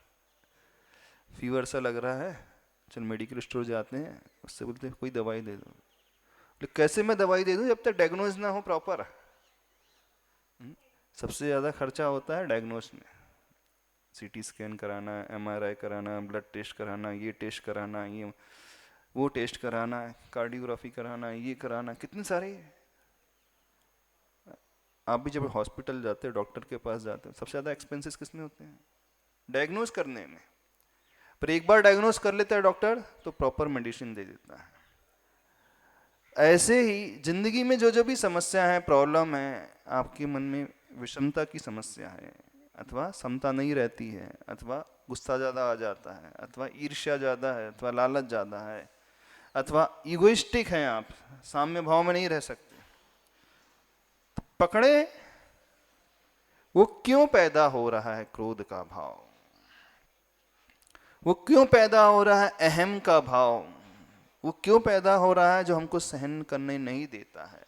फीवर सा लग रहा है, चल मेडिकल स्टोर जाते हैं, उससे बोलते हैं कोई दवाई दे दो। कैसे मैं दवाई दे दूं जब तक डायग्नोज ना हो प्रॉपर? सबसे ज़्यादा खर्चा होता है डायग्नोज में। सीटी स्कैन कराना, एमआरआई कराना, ब्लड टेस्ट कराना, ये टेस्ट कराना, ये वो टेस्ट कराना, कार्डियोग्राफी कराना, ये कराना, कितने सारे। आप भी जब हॉस्पिटल जाते हो, डॉक्टर के पास जाते हो, सबसे ज़्यादा एक्सपेंसेस किस में होते हैं? डायग्नोज करने में। पर एक बार डायग्नोज कर लेता है डॉक्टर तो प्रॉपर मेडिसिन दे देता है। ऐसे ही जिंदगी में जो जो भी समस्या है, प्रॉब्लम है, आपके मन में विषमता की समस्या है, अथवा समता नहीं रहती है, अथवा गुस्सा ज़्यादा आ जाता है, अथवा ईर्ष्या ज़्यादा है, अथवा लालच ज़्यादा है, अथवा इगोइस्टिक हैं आप, साम्य भाव में नहीं रह सकते, तो पकड़े वो क्यों पैदा हो रहा है क्रोध का भाव, वो क्यों पैदा हो रहा है अहम का भाव, वो क्यों पैदा हो रहा है जो हमको सहन करने नहीं देता है।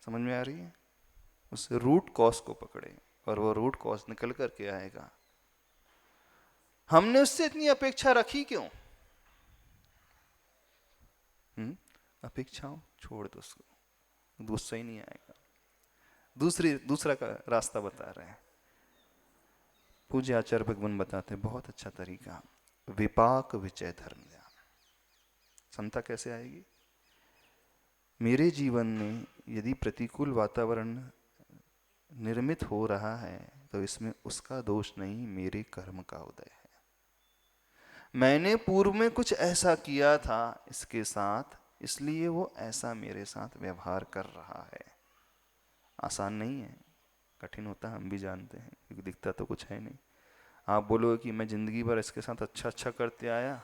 समझ में आ रही है? उस रूट कॉज को पकड़े और वो रूट कॉज निकल करके आएगा। हमने उससे इतनी अपेक्षा रखी क्यों? अपेक्षाओं छोड़ दो उसको, गुस्सा ही नहीं आएगा। दूसरा का रास्ता बता रहे हैं पूज्य आचार्य भगवान, बताते हैं बहुत अच्छा तरीका, विपाक विचय धर्म ध्यान। समता कैसे आएगी? मेरे जीवन में यदि प्रतिकूल वातावरण निर्मित हो रहा है तो इसमें उसका दोष नहीं, मेरे कर्म का उदय है। मैंने पूर्व में कुछ ऐसा किया था इसके साथ, इसलिए वो ऐसा मेरे साथ व्यवहार कर रहा है। आसान नहीं है, कठिन होता है, हम भी जानते हैं, क्योंकि दिखता तो कुछ है नहीं। आप बोलोगे कि मैं ज़िंदगी भर इसके साथ अच्छा अच्छा करते आया,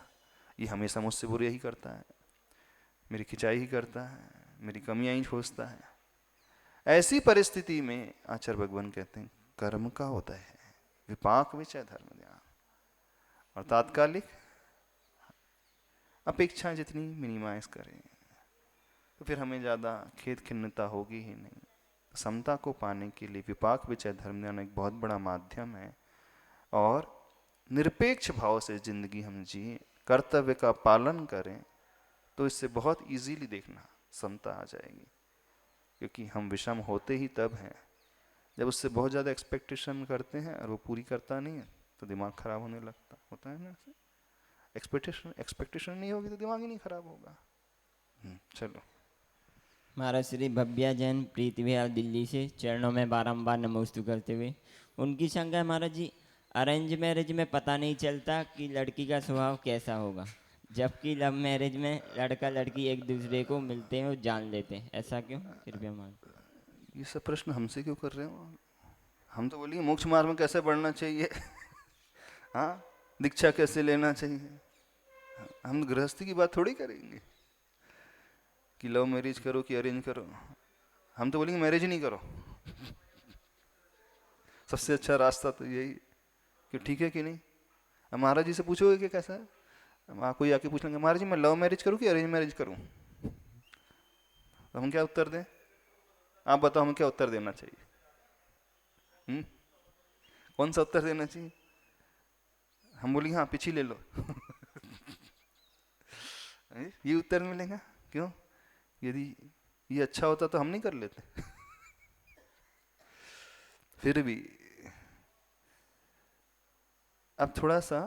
ये हमेशा मुझसे बुरे ही करता है, मेरी खिंचाई ही करता है, मेरी कमियां ही खोजता है। ऐसी परिस्थिति में आचार्य भगवान कहते हैं कर्म का उदय है, विपाक विचय धर्म ध्यान। और तात्कालिक अपेक्षाएं जितनी मिनिमाइज करें तो फिर हमें ज़्यादा खेद खिन्नता होगी ही नहीं। समता को पाने के लिए विपाक विचय धर्म ध्यान एक बहुत बड़ा माध्यम है। और निरपेक्ष भाव से जिंदगी हम जिए, कर्तव्य का पालन करें, तो इससे बहुत इजीली देखना समता आ जाएगी। क्योंकि हम विषम होते ही तब हैं जब उससे बहुत ज़्यादा एक्सपेक्टेशन करते हैं और वो पूरी करता नहीं है तो दिमाग खराब होने लगता होता है ना। एक्सपेक्टेशन नहीं होगी तो दिमाग ही नहीं खराब होगा। चलो। महाराज श्री भव्या जैन प्रीति विहार दिल्ली से चरणों में बारंबार नमोस्तु करते हुए, उनकी शंका है महाराज जी, अरेंज मैरिज में पता नहीं चलता कि लड़की का स्वभाव कैसा होगा, जबकि लव मैरिज में लड़का लड़की एक दूसरे को मिलते हैं और जान लेते हैं, ऐसा क्यों? कृपया मान। ये सब प्रश्न हमसे क्यों कर रहे हो? हम तो बोलिए मोक्ष मार्ग में कैसे बढ़ना चाहिए हाँ, दीक्षा कैसे लेना चाहिए। हम गृहस्थी की बात थोड़ी करेंगे कि लव मैरिज करो कि अरेंज करो। हम तो बोलेंगे मैरिज ही नहीं करो सबसे अच्छा रास्ता तो यही। कि ठीक है कि नहीं? अब महाराज जी से पूछोगे कि कैसा है, वहाँ कोई आके पूछ लेंगे महाराज जी मैं लव मैरिज करूँ कि अरेंज मैरिज करूँ, तो हम क्या उत्तर दें? आप बताओ हमें क्या उत्तर देना चाहिए? कौन सा उत्तर देना चाहिए? हम बोलेंगे हाँ पीछे ले लो ये उत्तर मिलेगा। क्यों? यदि ये अच्छा होता तो हम नहीं कर लेते फिर भी अब थोड़ा सा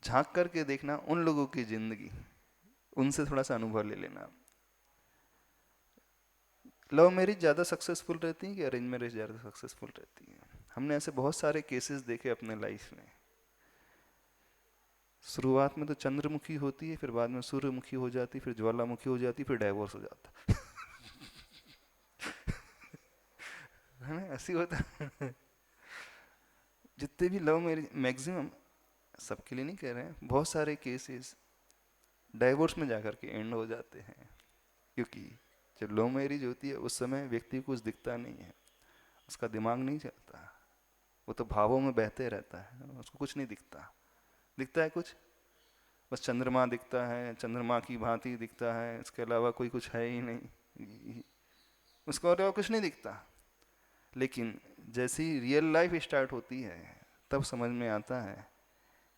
झांक करके देखना उन लोगों की जिंदगी, उनसे थोड़ा सा अनुभव ले लेना। लव मैरिज ज़्यादा सक्सेसफुल रहती है कि अरेंज मैरिज ज़्यादा सक्सेसफुल रहती है? हमने ऐसे बहुत सारे केसेस देखे अपने लाइफ में। शुरुआत में तो चंद्रमुखी होती है, फिर बाद में सूर्यमुखी हो जाती, फिर ज्वालामुखी हो जाती, फिर डाइवोर्स हो जाता है ना? ऐसी होता जितने भी लव मैरिज, मैक्सिमम, सबके लिए नहीं कह रहे हैं, बहुत सारे केसेस डाइवोर्स में जाकर के एंड हो जाते हैं। क्योंकि जब लव मैरिज होती है उस समय व्यक्ति को कुछ दिखता नहीं है, उसका दिमाग नहीं चलता, वो तो भावों में बहते रहता है, उसको कुछ नहीं दिखता। दिखता है कुछ, बस चंद्रमा दिखता है, चंद्रमा की भांति दिखता है, इसके अलावा कोई कुछ है ही नहीं, उसको और कुछ नहीं दिखता। लेकिन जैसी रियल लाइफ स्टार्ट होती है तब समझ में आता है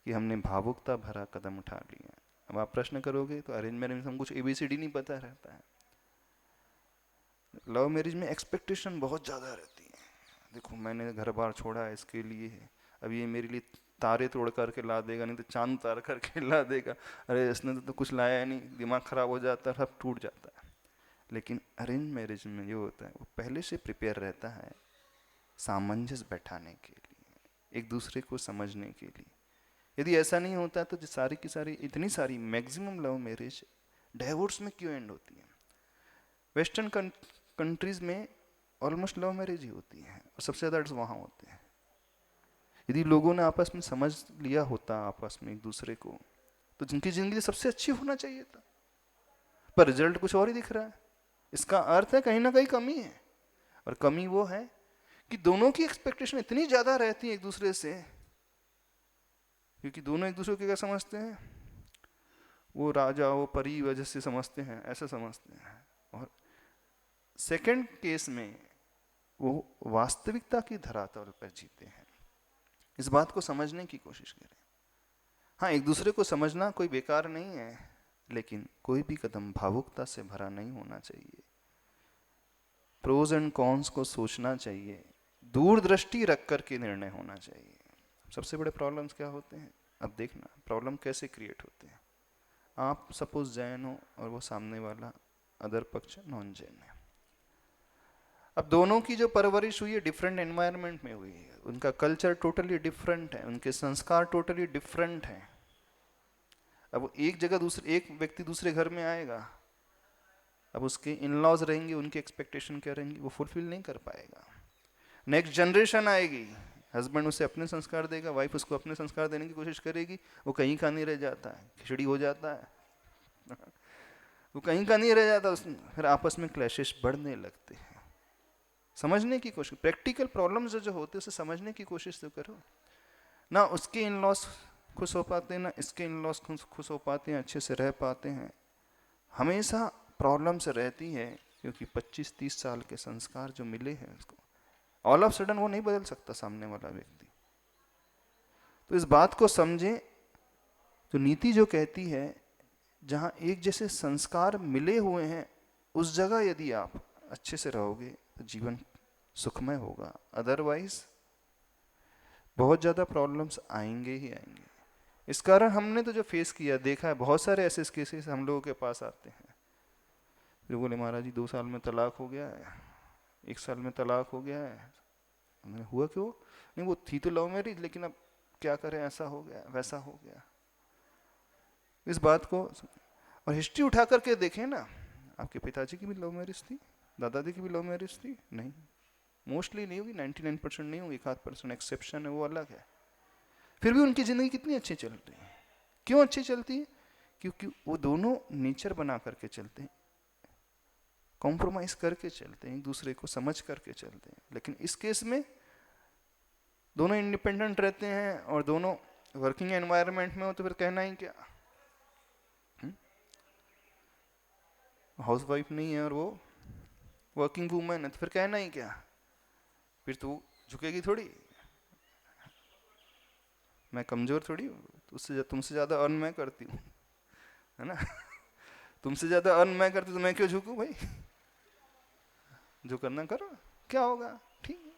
कि हमने भावुकता भरा कदम उठा लिया, अब आप प्रश्न करोगे तो अरेंज मैरिज में हम कुछ ABCD नहीं पता रहता है। लव मैरिज में एक्सपेक्टेशन बहुत ज़्यादा रहती है। देखो मैंने घर बार छोड़ा है इसके लिए है, अब ये मेरे लिए तारे तोड़ करके ला देगा, नहीं तो चांद तार करके ला देगा। अरे इसने तो कुछ लाया नहीं, दिमाग खराब हो जाता है, सब टूट जाता है। लेकिन अरेंज मैरिज में जो होता है वो पहले से प्रिपेयर रहता है सामंजस्य बैठाने के लिए, एक दूसरे को समझने के लिए। यदि ऐसा नहीं होता तो जो सारी की सारी इतनी सारी मैक्सिमम लव मैरिज डाइवोर्स में क्यों एंड होती है? वेस्टर्न कंट्रीज में ऑलमोस्ट लव मैरिज ही होती है और सबसे ज़्यादा वहाँ होते हैं। यदि लोगों ने आपस में समझ लिया होता आपस में एक दूसरे को, तो जिनकी ज़िंदगी सबसे अच्छी होना चाहिए था, पर रिजल्ट कुछ और ही दिख रहा है। इसका अर्थ है कहीं ना कहीं कमी है, और कमी वो है कि दोनों की एक्सपेक्टेशन इतनी ज़्यादा रहती है एक दूसरे से, क्योंकि दोनों एक दूसरे को क्या समझते हैं, वो राजा वो परी वजह से समझते हैं, ऐसा समझते हैं। और सेकंड केस में वो वास्तविकता की धरातल पर जीते हैं। इस बात को समझने की कोशिश करें। हाँ, एक दूसरे को समझना कोई बेकार नहीं है, लेकिन कोई भी कदम भावुकता से भरा नहीं होना चाहिए। प्रोज एंड कॉन्स को सोचना चाहिए, दूरदृष्टि रख कर के निर्णय होना चाहिए। सबसे बड़े प्रॉब्लम्स क्या होते हैं, अब देखना प्रॉब्लम कैसे क्रिएट होते हैं। आप सपोज जैन हो और वो सामने वाला अदर पक्ष नॉन जैन है। अब दोनों की जो परवरिश हुई है डिफरेंट एनवायरनमेंट में हुई है, उनका कल्चर टोटली डिफरेंट है, उनके संस्कार टोटली डिफरेंट हैं। अब एक जगह दूसरे एक व्यक्ति दूसरे घर में आएगा, अब उसके इन लॉज रहेंगे, उनकी एक्सपेक्टेशन क्या रहेंगी, वो फुलफिल नहीं कर पाएगा। नेक्स्ट जनरेशन आएगी, हस्बैंड उसे अपने संस्कार देगा, वाइफ उसको अपने संस्कार देने की कोशिश करेगी, वो कहीं का नहीं रह जाता है, खिचड़ी हो जाता है वो कहीं का नहीं रह जाता, फिर आपस में क्लैशेस बढ़ने लगते हैं। समझने की कोशिश, प्रैक्टिकल प्रॉब्लम्स जो होते हैं उसे समझने की कोशिश तो करो ना। उसके इन लॉस खुश हो पाते हैं ना इसके इन लॉस खुश हो पाते हैं, अच्छे से रह पाते हैं। हमेशा प्रॉब्लम्स रहती है, क्योंकि 25-30 साल के संस्कार जो मिले हैं उसको ऑल ऑफ सडन वो नहीं बदल सकता सामने वाला व्यक्ति। तो इस बात को समझें, तो नीति जो कहती है जहां एक जैसे संस्कार मिले हुए हैं उस जगह यदि आप अच्छे से रहोगे तो जीवन सुखमय होगा, अदरवाइज बहुत ज़्यादा प्रॉब्लम्स आएंगे ही आएंगे। इस कारण हमने तो जो फेस किया देखा है, बहुत सारे ऐसे केसेस हम लोगों के पास आते हैं जो बोले महाराज जी 2 साल में तलाक हो गया है, 1 साल में तलाक हो गया है। हमने हुआ क्यों, नहीं वो थी तो लव मैरिज, लेकिन अब क्या करें, ऐसा हो गया वैसा हो गया। इस बात को और हिस्ट्री उठा करके देखें ना, आपके पिताजी की भी लव मैरिज थी, दादाजी की भी लव मैरिज थी, नहीं मोस्टली नहीं होगी, 99% नहीं होगी, 1-8% एक्सेप्शन है, वो अलग है। फिर भी उनकी ज़िंदगी कितनी अच्छी चल रही है। क्यों अच्छी चलती है, क्योंकि वो दोनों नेचर बना करके चलते हैं, कॉम्प्रोमाइज़ करके चलते हैं, एक दूसरे को समझ करके चलते हैं। लेकिन इस केस में दोनों इंडिपेंडेंट रहते हैं और दोनों वर्किंग एनवायरनमेंट में हो, तो फिर कहना ही क्या। हाउस वाइफ नहीं है और वो वर्किंग वूमेन है, तो फिर कहना ही क्या, फिर तो झुकेगी थोड़ी, मैं कमज़ोर थोड़ी हूँ, तो तुमसे ज़्यादा अर्न मैं करती हूँ, है ना तुमसे ज़्यादा अर्न मैं करती हूँ तो मैं क्यों झुकूँ भाई, जो करना करो, क्या होगा ठीक है,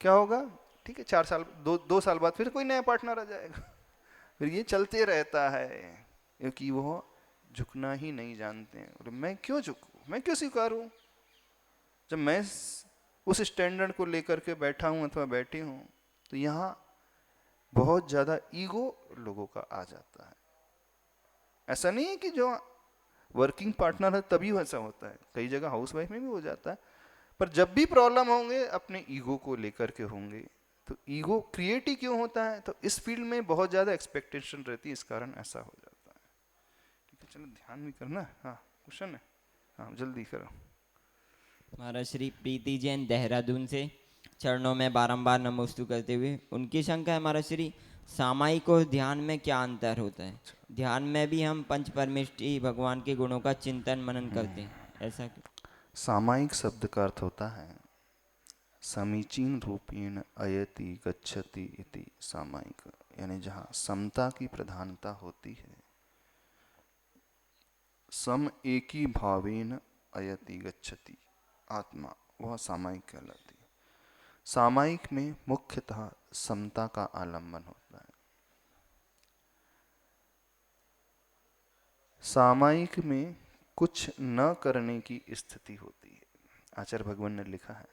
क्या होगा ठीक है, 4 साल 2 साल बाद फिर कोई नया पार्टनर आ जाएगा। फिर ये चलते रहता है, क्योंकि वो झुकना ही नहीं जानते हैं। और मैं क्यों झुकूँ, मैं क्यों स्वीकारूँ, जब मैं उस स्टैंडर्ड को लेकर के बैठा हूँ अथवा बैठी हूँ, तो यहाँ बहुत ज़्यादा ईगो लोगों का आ जाता है। ऐसा नहीं है कि जो वर्किंग पार्टनर है तभी वैसा होता है, कई जगह हाउस वाइफ में भी हो जाता है, पर जब भी प्रॉब्लम होंगे अपने ईगो को लेकर के होंगे। तो ईगो क्रिएट ही क्यों होता है, तो इस फील्ड में बहुत ज़्यादा एक्सपेक्टेशन रहती है, इस कारण ऐसा हो जाता है। ठीक है, चलो ध्यान भी करना। हाँ क्वेश्चन है, हाँ जल्दी करो। महाराज श्री प्रीति जैन देहरादून से चरणों में बारंबार नमोस्तु करते हुए उनकी शंका है महाराज श्री, सामायिक और ध्यान में क्या अंतर होता है? ध्यान में भी हम पंच परमेष्टि भगवान के गुणों का चिंतन मनन करते हैं, ऐसा क्यों? सामायिक शब्द का अर्थ होता है समीचीन रूपेण अयति गच्छति इति सामायिक, यानी जहाँ समता की प्रधानता होती है सम एकी भावेन अयति गच्छति आत्मा, वह सामायिक कहलाती है। सामायिक में मुख्यतः समता का आलंबन होता है। सामायिक में कुछ न करने की स्थिति होती है। आचार्य भगवान ने लिखा है,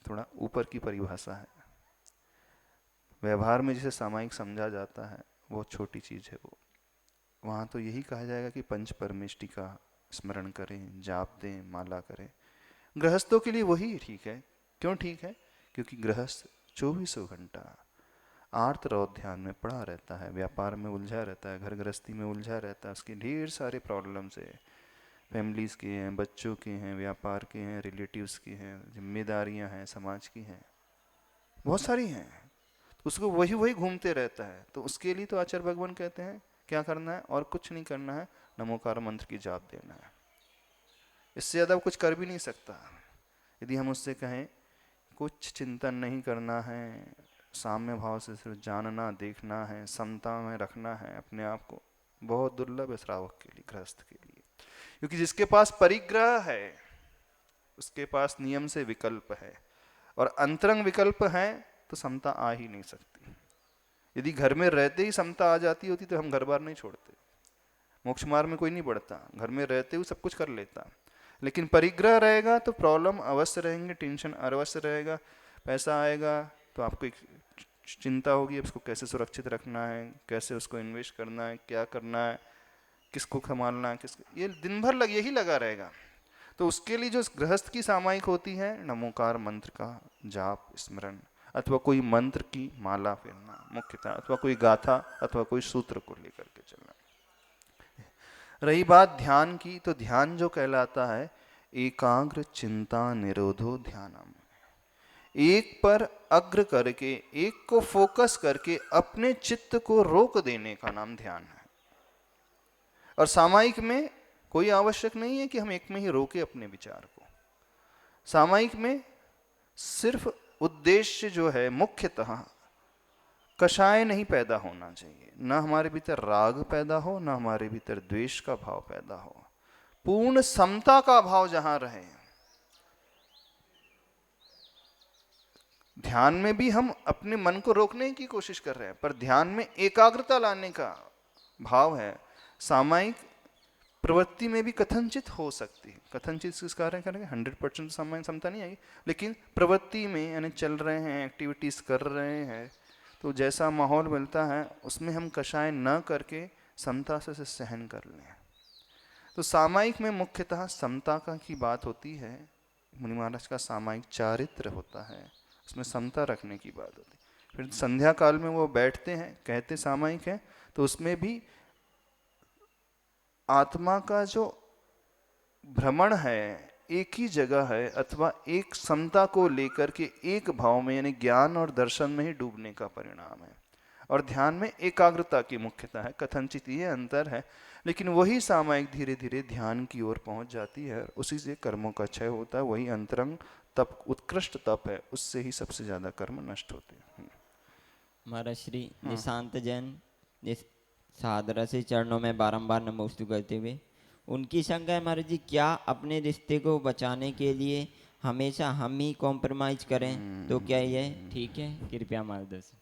थोड़ा ऊपर की परिभाषा है। व्यवहार में जिसे सामायिक समझा जाता है वो छोटी चीज है। वो वहाँ तो यही कहा जाएगा कि पंच परमेष्टि का स्मरण करें, जाप दें, माला करें। गृहस्थों के लिए वही ठीक है। क्यों ठीक है? क्योंकि गृहस्थ 24 घंटा आर्त रौद ध्यान में पड़ा रहता है, व्यापार में उलझा रहता है, घर गृहस्थी में उलझा रहता है। उसके ढेर सारे प्रॉब्लम्स है, फैमिलीज के हैं, बच्चों के हैं, व्यापार के हैं, रिलेटिव्स की हैं, जिम्मेदारियां हैं, समाज की हैं, बहुत सारी हैं। तो उसको वही वही घूमते रहता है। तो उसके लिए तो आचार्य भगवान कहते हैं क्या करना है, और कुछ नहीं करना है, नमोकार मंत्र की जाप देना है। इससे ज़्यादा कुछ कर भी नहीं सकता। यदि हम उससे कहें कुछ चिंतन नहीं करना है, साम्य भाव से सिर्फ जानना, देखना है, समता में रखना है अपने आप को, बहुत दुर्लभ है श्रावक के लिए, गृहस्थ के लिए। क्योंकि जिसके पास परिग्रह है उसके पास नियम से विकल्प है, और अंतरंग विकल्प है तो समता आ ही नहीं सकती। यदि घर में रहते ही समता आ जाती होती तो हम घर बार नहीं छोड़ते, मोक्ष मार्ग में कोई नहीं बढ़ता, घर में रहते हुए सब कुछ कर लेता। लेकिन परिग्रह रहेगा तो प्रॉब्लम अवश्य रहेंगे, टेंशन अवश्य रहेगा। पैसा आएगा तो आपको एक चिंता होगी, उसको कैसे सुरक्षित रखना है, कैसे उसको इन्वेस्ट करना है, क्या करना है, किसको संभालना है, किसको, ये दिन भर यही लगा रहेगा। तो उसके लिए जो गृहस्थ की सामायिक होती है, नमोकार मंत्र का जाप, स्मरण, अथवा कोई मंत्र की माला फेरना मुख्यतः, अथवा कोई गाथा अथवा कोई सूत्र को लेकर के चलना। रही बात ध्यान की, तो ध्यान जो कहलाता है एकाग्र चिंता निरोधो ध्यानम, एक पर अग्र करके, एक को फोकस करके अपने चित्त को रोक देने का नाम ध्यान है। और सामायिक में कोई आवश्यक नहीं है कि हम एक में ही रोके अपने विचार को। सामायिक में सिर्फ उद्देश्य जो है मुख्यतः कषाय नहीं पैदा होना चाहिए, न हमारे भीतर राग पैदा हो, न हमारे भीतर द्वेष का भाव पैदा हो, पूर्ण समता का भाव जहां रहे। ध्यान में भी हम अपने मन को रोकने की कोशिश कर रहे हैं, पर ध्यान में एकाग्रता लाने का भाव है। सामायिक प्रवृत्ति में भी कथनचित हो सकती है, कथनचित किस कारण करेंगे, 100% सामायिक समता नहीं आएगी, लेकिन प्रवृत्ति में यानी चल रहे हैं, एक्टिविटीज कर रहे हैं, तो जैसा माहौल मिलता है उसमें हम कषाय न करके समता से सहन कर लें। तो सामायिक में मुख्यतः समता का की बात होती है। मुनि महाराज का सामायिक चारित्र होता है, उसमें समता रखने की बात होती है। फिर संध्या काल में वो बैठते हैं, कहते सामायिक है, तो उसमें भी आत्मा का जो भ्रमण है एक ही जगह है, अथवा एक समता को लेकर के एक भाव में यानी ज्ञान और दर्शन में ही डूबने का परिणाम है। और ध्यान में एकाग्रता की मुख्यता है, कथनचित ये अंतर है, लेकिन वही सामायिक धीरे धीरे ध्यान की ओर पहुंच जाती है, उसी से कर्मों का क्षय होता है। वही अंतरंग तप, उत्कृष्ट तप है, उससे ही सबसे ज्यादा कर्म नष्ट होते हैं। महाराज श्री निशांत जैन सादरा से चरणों में बारंबार नमोस्तु करते हुए उनकी शंका है, महाराज जी, क्या अपने रिश्ते को बचाने के लिए हमेशा हम ही कॉम्प्रोमाइज करें, तो क्या यह ठीक है? कृपया मार्गदर्शन।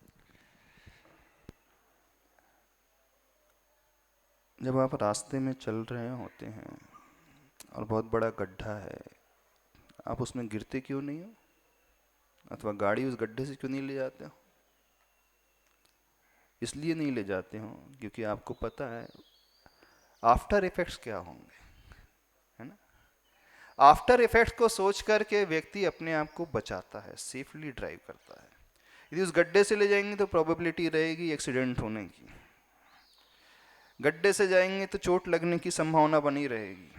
जब आप रास्ते में चल रहे होते हैं और बहुत बड़ा गड्ढा है, आप उसमें गिरते क्यों नहीं हो, अथवा गाड़ी उस गड्ढे से क्यों नहीं ले जाते हो? इसलिए नहीं ले जाते हो क्योंकि आपको पता है आफ्टर इफेक्ट्स क्या होंगे, है ना। आफ्टर इफेक्ट्स को सोच करके व्यक्ति अपने आप को बचाता है, सेफली ड्राइव करता है। यदि उस गड्ढे से ले जाएंगे तो प्रोबेबिलिटी रहेगी एक्सीडेंट होने की, गड्ढे से जाएंगे तो चोट लगने की संभावना बनी रहेगी,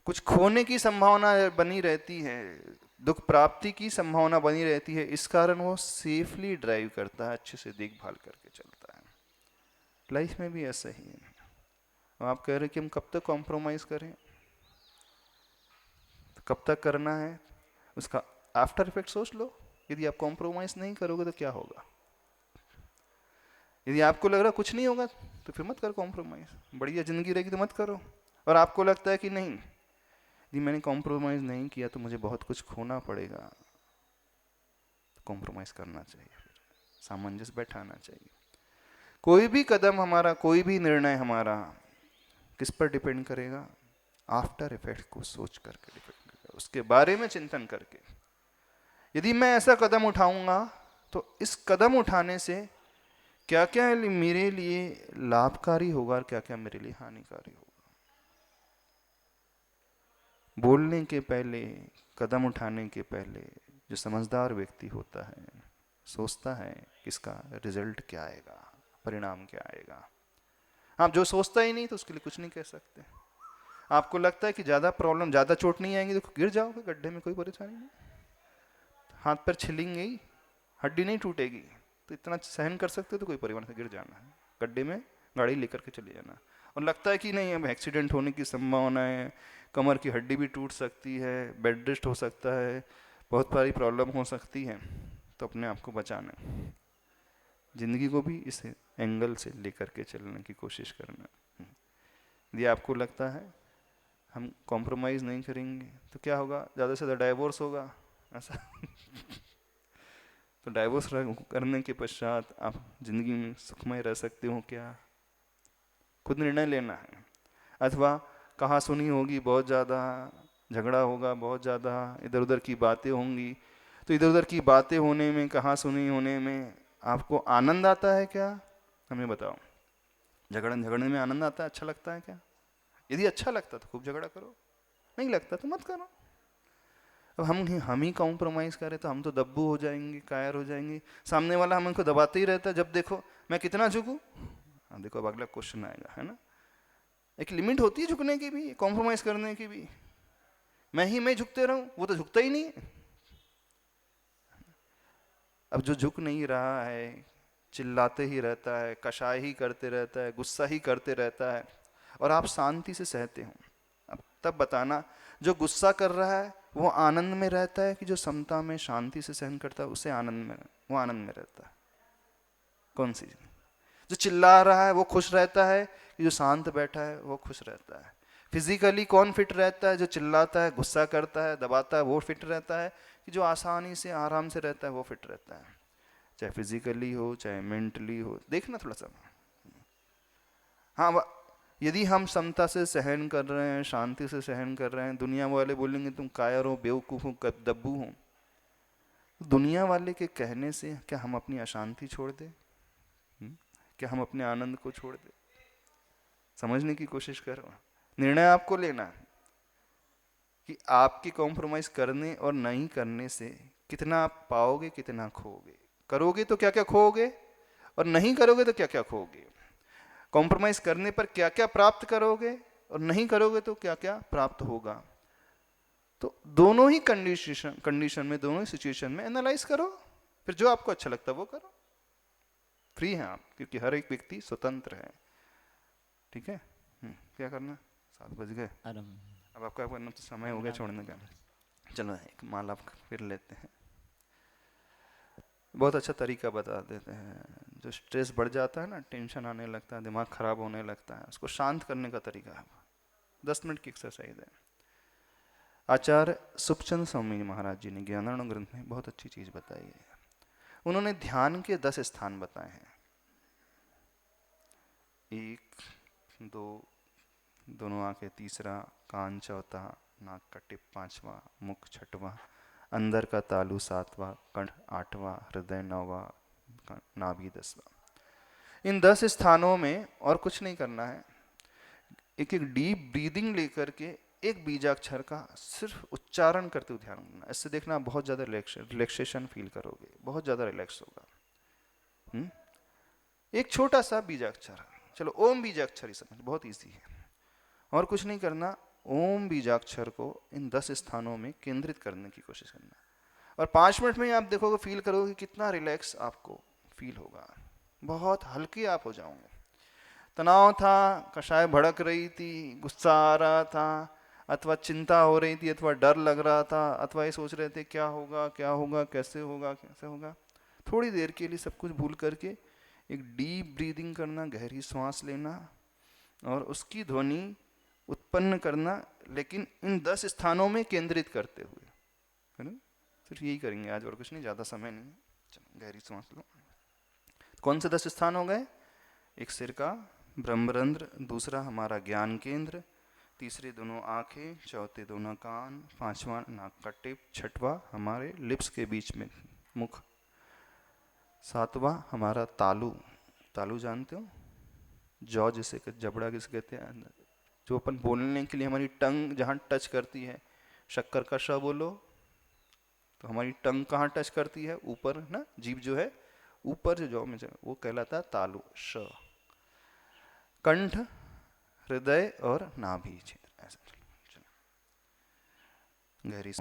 कुछ खोने की संभावना बनी रहती है, दुख प्राप्ति की संभावना बनी रहती है। इस कारण वो सेफली ड्राइव करता है, अच्छे से देखभाल करके चलता है। लाइफ में भी ऐसा ही है। आप कह रहे कि हम कब तक कॉम्प्रोमाइज करें, तो कब तक करना है, उसका आफ्टर इफेक्ट सोच लो। यदि आप कॉम्प्रोमाइज नहीं करोगे तो क्या होगा? यदि आपको लग रहा कुछ नहीं होगा तो फिर मत करो कॉम्प्रोमाइज, बढ़िया जिंदगी रहेगी तो मत करो। और आपको लगता है कि नहीं, यदि मैंने कॉम्प्रोमाइज़ नहीं किया तो मुझे बहुत कुछ खोना पड़ेगा, तो कॉम्प्रोमाइज़ करना चाहिए, फिर सामंजस्य बैठाना चाहिए। कोई भी कदम हमारा, कोई भी निर्णय हमारा किस पर डिपेंड करेगा? आफ्टर इफेक्ट को सोच करके डिपेंड करेगा, उसके बारे में चिंतन करके। यदि मैं ऐसा कदम उठाऊंगा तो इस कदम उठाने से क्या क्या मेरे लिए लाभकारी होगा और क्या क्या मेरे लिए हानिकारी होगा। बोलने के पहले, कदम उठाने के पहले जो समझदार व्यक्ति होता है सोचता है कि इसका रिजल्ट क्या आएगा, परिणाम क्या आएगा। आप जो सोचता ही नहीं तो उसके लिए कुछ नहीं कह सकते। आपको लगता है कि ज़्यादा प्रॉब्लम, ज़्यादा चोट नहीं आएंगी तो गिर जाओगे गड्ढे में, कोई परेशानी नहीं, हाथ पैर छिलेंगे ही, हड्डी नहीं टूटेगी, तो इतना सहन कर सकते हो तो कोई परिवार से गिर जाना है, गड्ढे में गाड़ी लेकर के चले जाना। और लगता है कि नहीं अब एक्सीडेंट होने की संभावना है, कमर की हड्डी भी टूट सकती है, बेड रेस्ट हो सकता है, बहुत सारी प्रॉब्लम हो सकती है, तो अपने आप को बचाना, ज़िंदगी को भी इस एंगल से लेकर के चलने की कोशिश करना। यदि आपको लगता है हम कॉम्प्रोमाइज़ नहीं करेंगे तो क्या होगा, ज़्यादा से ज़्यादा डाइवोर्स होगा ऐसा तो डाइवोर्स करने के पश्चात आप ज़िंदगी में सुखमय रह सकते हो क्या? खुद निर्णय लेना है। अथवा कहा सुनी होगी बहुत ज़्यादा, झगड़ा होगा बहुत ज़्यादा, इधर उधर की बातें होंगी, तो इधर उधर की बातें होने में, कहा सुनी होने में आपको आनंद आता है क्या? हमें बताओ। झगड़ने में आनंद आता है, अच्छा लगता है क्या? यदि अच्छा लगता तो खूब झगड़ा करो, नहीं लगता तो मत करो। अब हम ही कॉम्प्रोमाइज़ करें तो हम तो दब्बू हो जाएंगे, कायर हो जाएंगे। सामने वाला हमको दबाते ही रहता है, जब देखो मैं कितना झुकूं। हाँ देखो अब अगला क्वेश्चन आएगा, है ना। एक लिमिट होती है झुकने की भी, कॉम्प्रोमाइज़ करने की भी। मैं झुकते रहूं, वो तो झुकता ही नहीं है। अब जो झुक नहीं रहा है, चिल्लाते ही रहता है, कशाय ही करते रहता है, गुस्सा ही करते रहता है, और आप शांति से सहते हो, अब तब बताना जो गुस्सा कर रहा है वो आनंद में रहता है कि जो समता में शांति से सहन करता है उसे आनंद में, वो आनंद में रहता है? कौन सी? जो चिल्ला रहा है वो खुश रहता है कि जो शांत बैठा है वो खुश रहता है? फिजिकली कौन फिट रहता है? जो चिल्लाता है, गुस्सा करता है, दबाता है, वो फिट रहता है कि जो आसानी से आराम से रहता है वो फिट रहता है? चाहे फिजिकली हो चाहे मेंटली हो, देखना थोड़ा सा। हाँ, यदि हम समता से सहन कर रहे हैं, शांति से सहन कर रहे हैं, दुनिया वाले बोलेंगे तुम कायर हो, बेवकूफ़ हो, दब्बू हो, दुनिया वाले के कहने से क्या हम अपनी अशांति छोड़ दें? क्या हम अपने आनंद को छोड़ दें? समझने की कोशिश करो। निर्णय आपको लेना है कि आपकी कॉम्प्रोमाइज़ करने और नहीं करने से कितना आप पाओगे, कितना खोओगे। करोगे तो क्या क्या खोओगे, और नहीं करोगे तो क्या क्या खोओगे। कॉम्प्रोमाइज़ करने पर क्या क्या प्राप्त करोगे, और नहीं करोगे तो क्या क्या प्राप्त होगा। तो दोनों ही कंडीशन में, दोनों ही सिचुएशन में एनालाइज करो, फिर जो आपको अच्छा लगता है वो करो। फ्री हैं आप, क्योंकि हर एक व्यक्ति स्वतंत्र है। ठीक है। क्या करना? 7 बज गए, अब आपका करना तो समय हो गया छोड़ने का। चलो एक माला फिर लेते हैं। बहुत अच्छा तरीका बता देते हैं। जो स्ट्रेस बढ़ जाता है ना, टेंशन आने लगता है, दिमाग खराब होने लगता है, उसको शांत करने का तरीका है। 10 मिनट की एक्सरसाइज है। आचार्य सुखचंद स्वामी महाराज जी ने ज्ञानानंद ग्रंथ में बहुत अच्छी चीज़ बताई है। उन्होंने ध्यान के 10 स्थान बताए हैं। 1, 2, दोनों आंखें तीसरा, कान चौथा, नाक का टिप 5वां, मुख 6वां, अंदर का तालु 7वां, कंठ 8वां, हृदय 9वां, नाभि 10वां। इन 10 स्थानों में और कुछ नहीं करना है। एक एक डीप ब्रीदिंग लेकर के एक बीजाक्षर का सिर्फ उच्चारण करते हुए ध्यान करना। इससे देखना बहुत ज़्यादा रिलैक्सेशन फील करोगे, बहुत ज़्यादा रिलैक्स होगा। एक छोटा सा बीजाक्षर, चलो ओम बीजाक्षर ही समझ, बहुत ईजी है। और कुछ नहीं करना, ओम बीजाक्षर को इन 10 स्थानों में केंद्रित करने की कोशिश करना। और 5 मिनट में आप देखोगे, फील करोगे कितना रिलैक्स आपको फील होगा, बहुत हल्के आप हो जाओगे। तनाव था, कषाय भड़क रही थी, गुस्सा आ रहा था, अथवा चिंता हो रही थी, अथवा डर लग रहा था, अथवा ये सोच रहे थे क्या होगा क्या होगा, कैसे होगा कैसे होगा, थोड़ी देर के लिए सब कुछ भूल करके एक डीप ब्रीदिंग करना, गहरी सांस लेना, और उसकी ध्वनि उत्पन्न करना, लेकिन इन 10 स्थानों में केंद्रित करते हुए, है ना। सिर्फ यही करेंगे आज, और कुछ नहीं, ज़्यादा समय नहीं है। चलो गहरी सांस लो। कौन से 10 स्थान हो गए? एक सिर का ब्रह्मरंध्र, दूसरा हमारा ज्ञान केंद्र, तीसरे दोनों आंखें, चौथे दोनों कान, पांचवा नाक का टिप, छठवा हमारे लिप्स के बीच में मुख, सातवां हमारा तालू। तालू जानते हो? जॉ जिसे जबड़ा किसे कहते हैं, जो अपन बोलने के लिए हमारी टंग जहाँ टच करती है। शक्कर का श बोलो तो हमारी टंग कहाँ टच करती है? ऊपर ना, जीभ जो है ऊपर जो जॉ में वो कहलाता है तालु, श। कंठ, हृदय और नाभि क्षेत्र, ऐसा। गहरी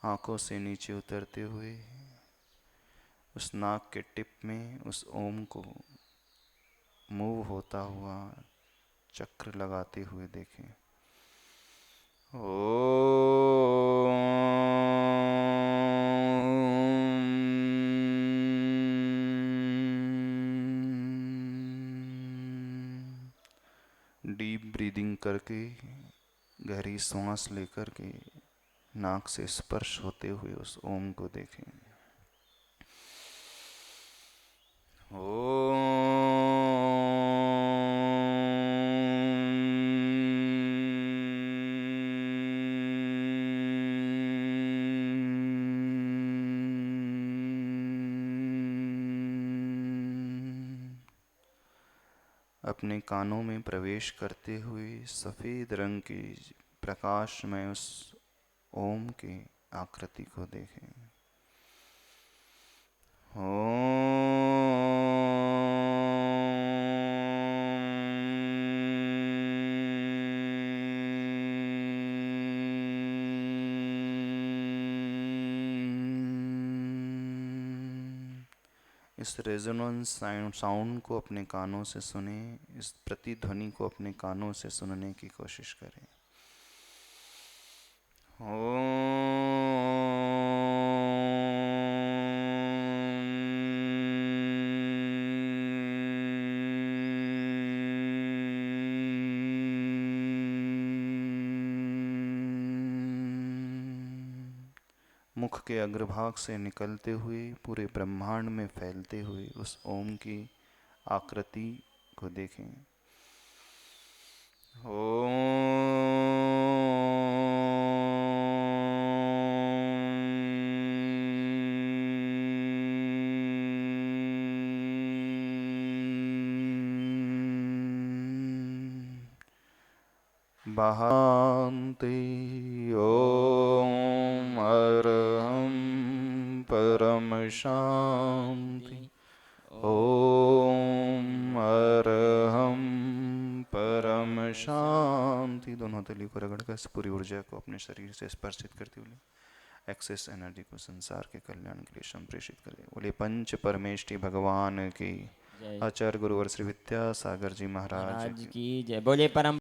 आंखों से नीचे उतरते हुए उस नाक के टिप में उस ओम को मूव होता हुआ चक्र लगाते हुए देखें। डीप ब्रीदिंग करके, गहरी सांस लेकर के नाक से स्पर्श होते हुए उस ओम को देखें। अपने कानों में प्रवेश करते हुए सफ़ेद रंग के प्रकाश में उस ओम के आकृति को देखें। इस रेजोनेंस साउंड को अपने कानों से सुने, इस प्रतिध्वनि को अपने कानों से सुनने की कोशिश करें। मुख के अग्रभाग से निकलते हुए पूरे ब्रह्मांड में फैलते हुए उस ओम की आकृति को देखें। बहान्ति ओम अरहं परम शांति। ओम अरहं परम शांति। दोनों हथेलियों को रगड़कर इस पूरी ऊर्जा को अपने शरीर से स्पर्शित करते हुए एक्सेस एनर्जी को संसार के कल्याण के लिए संप्रेषित करें। बोले पंच परमेष्टि भगवान की। जय आचार्य गुरुवर श्री विद्यासागर जी महाराज महाराज की। की जय। बोले परम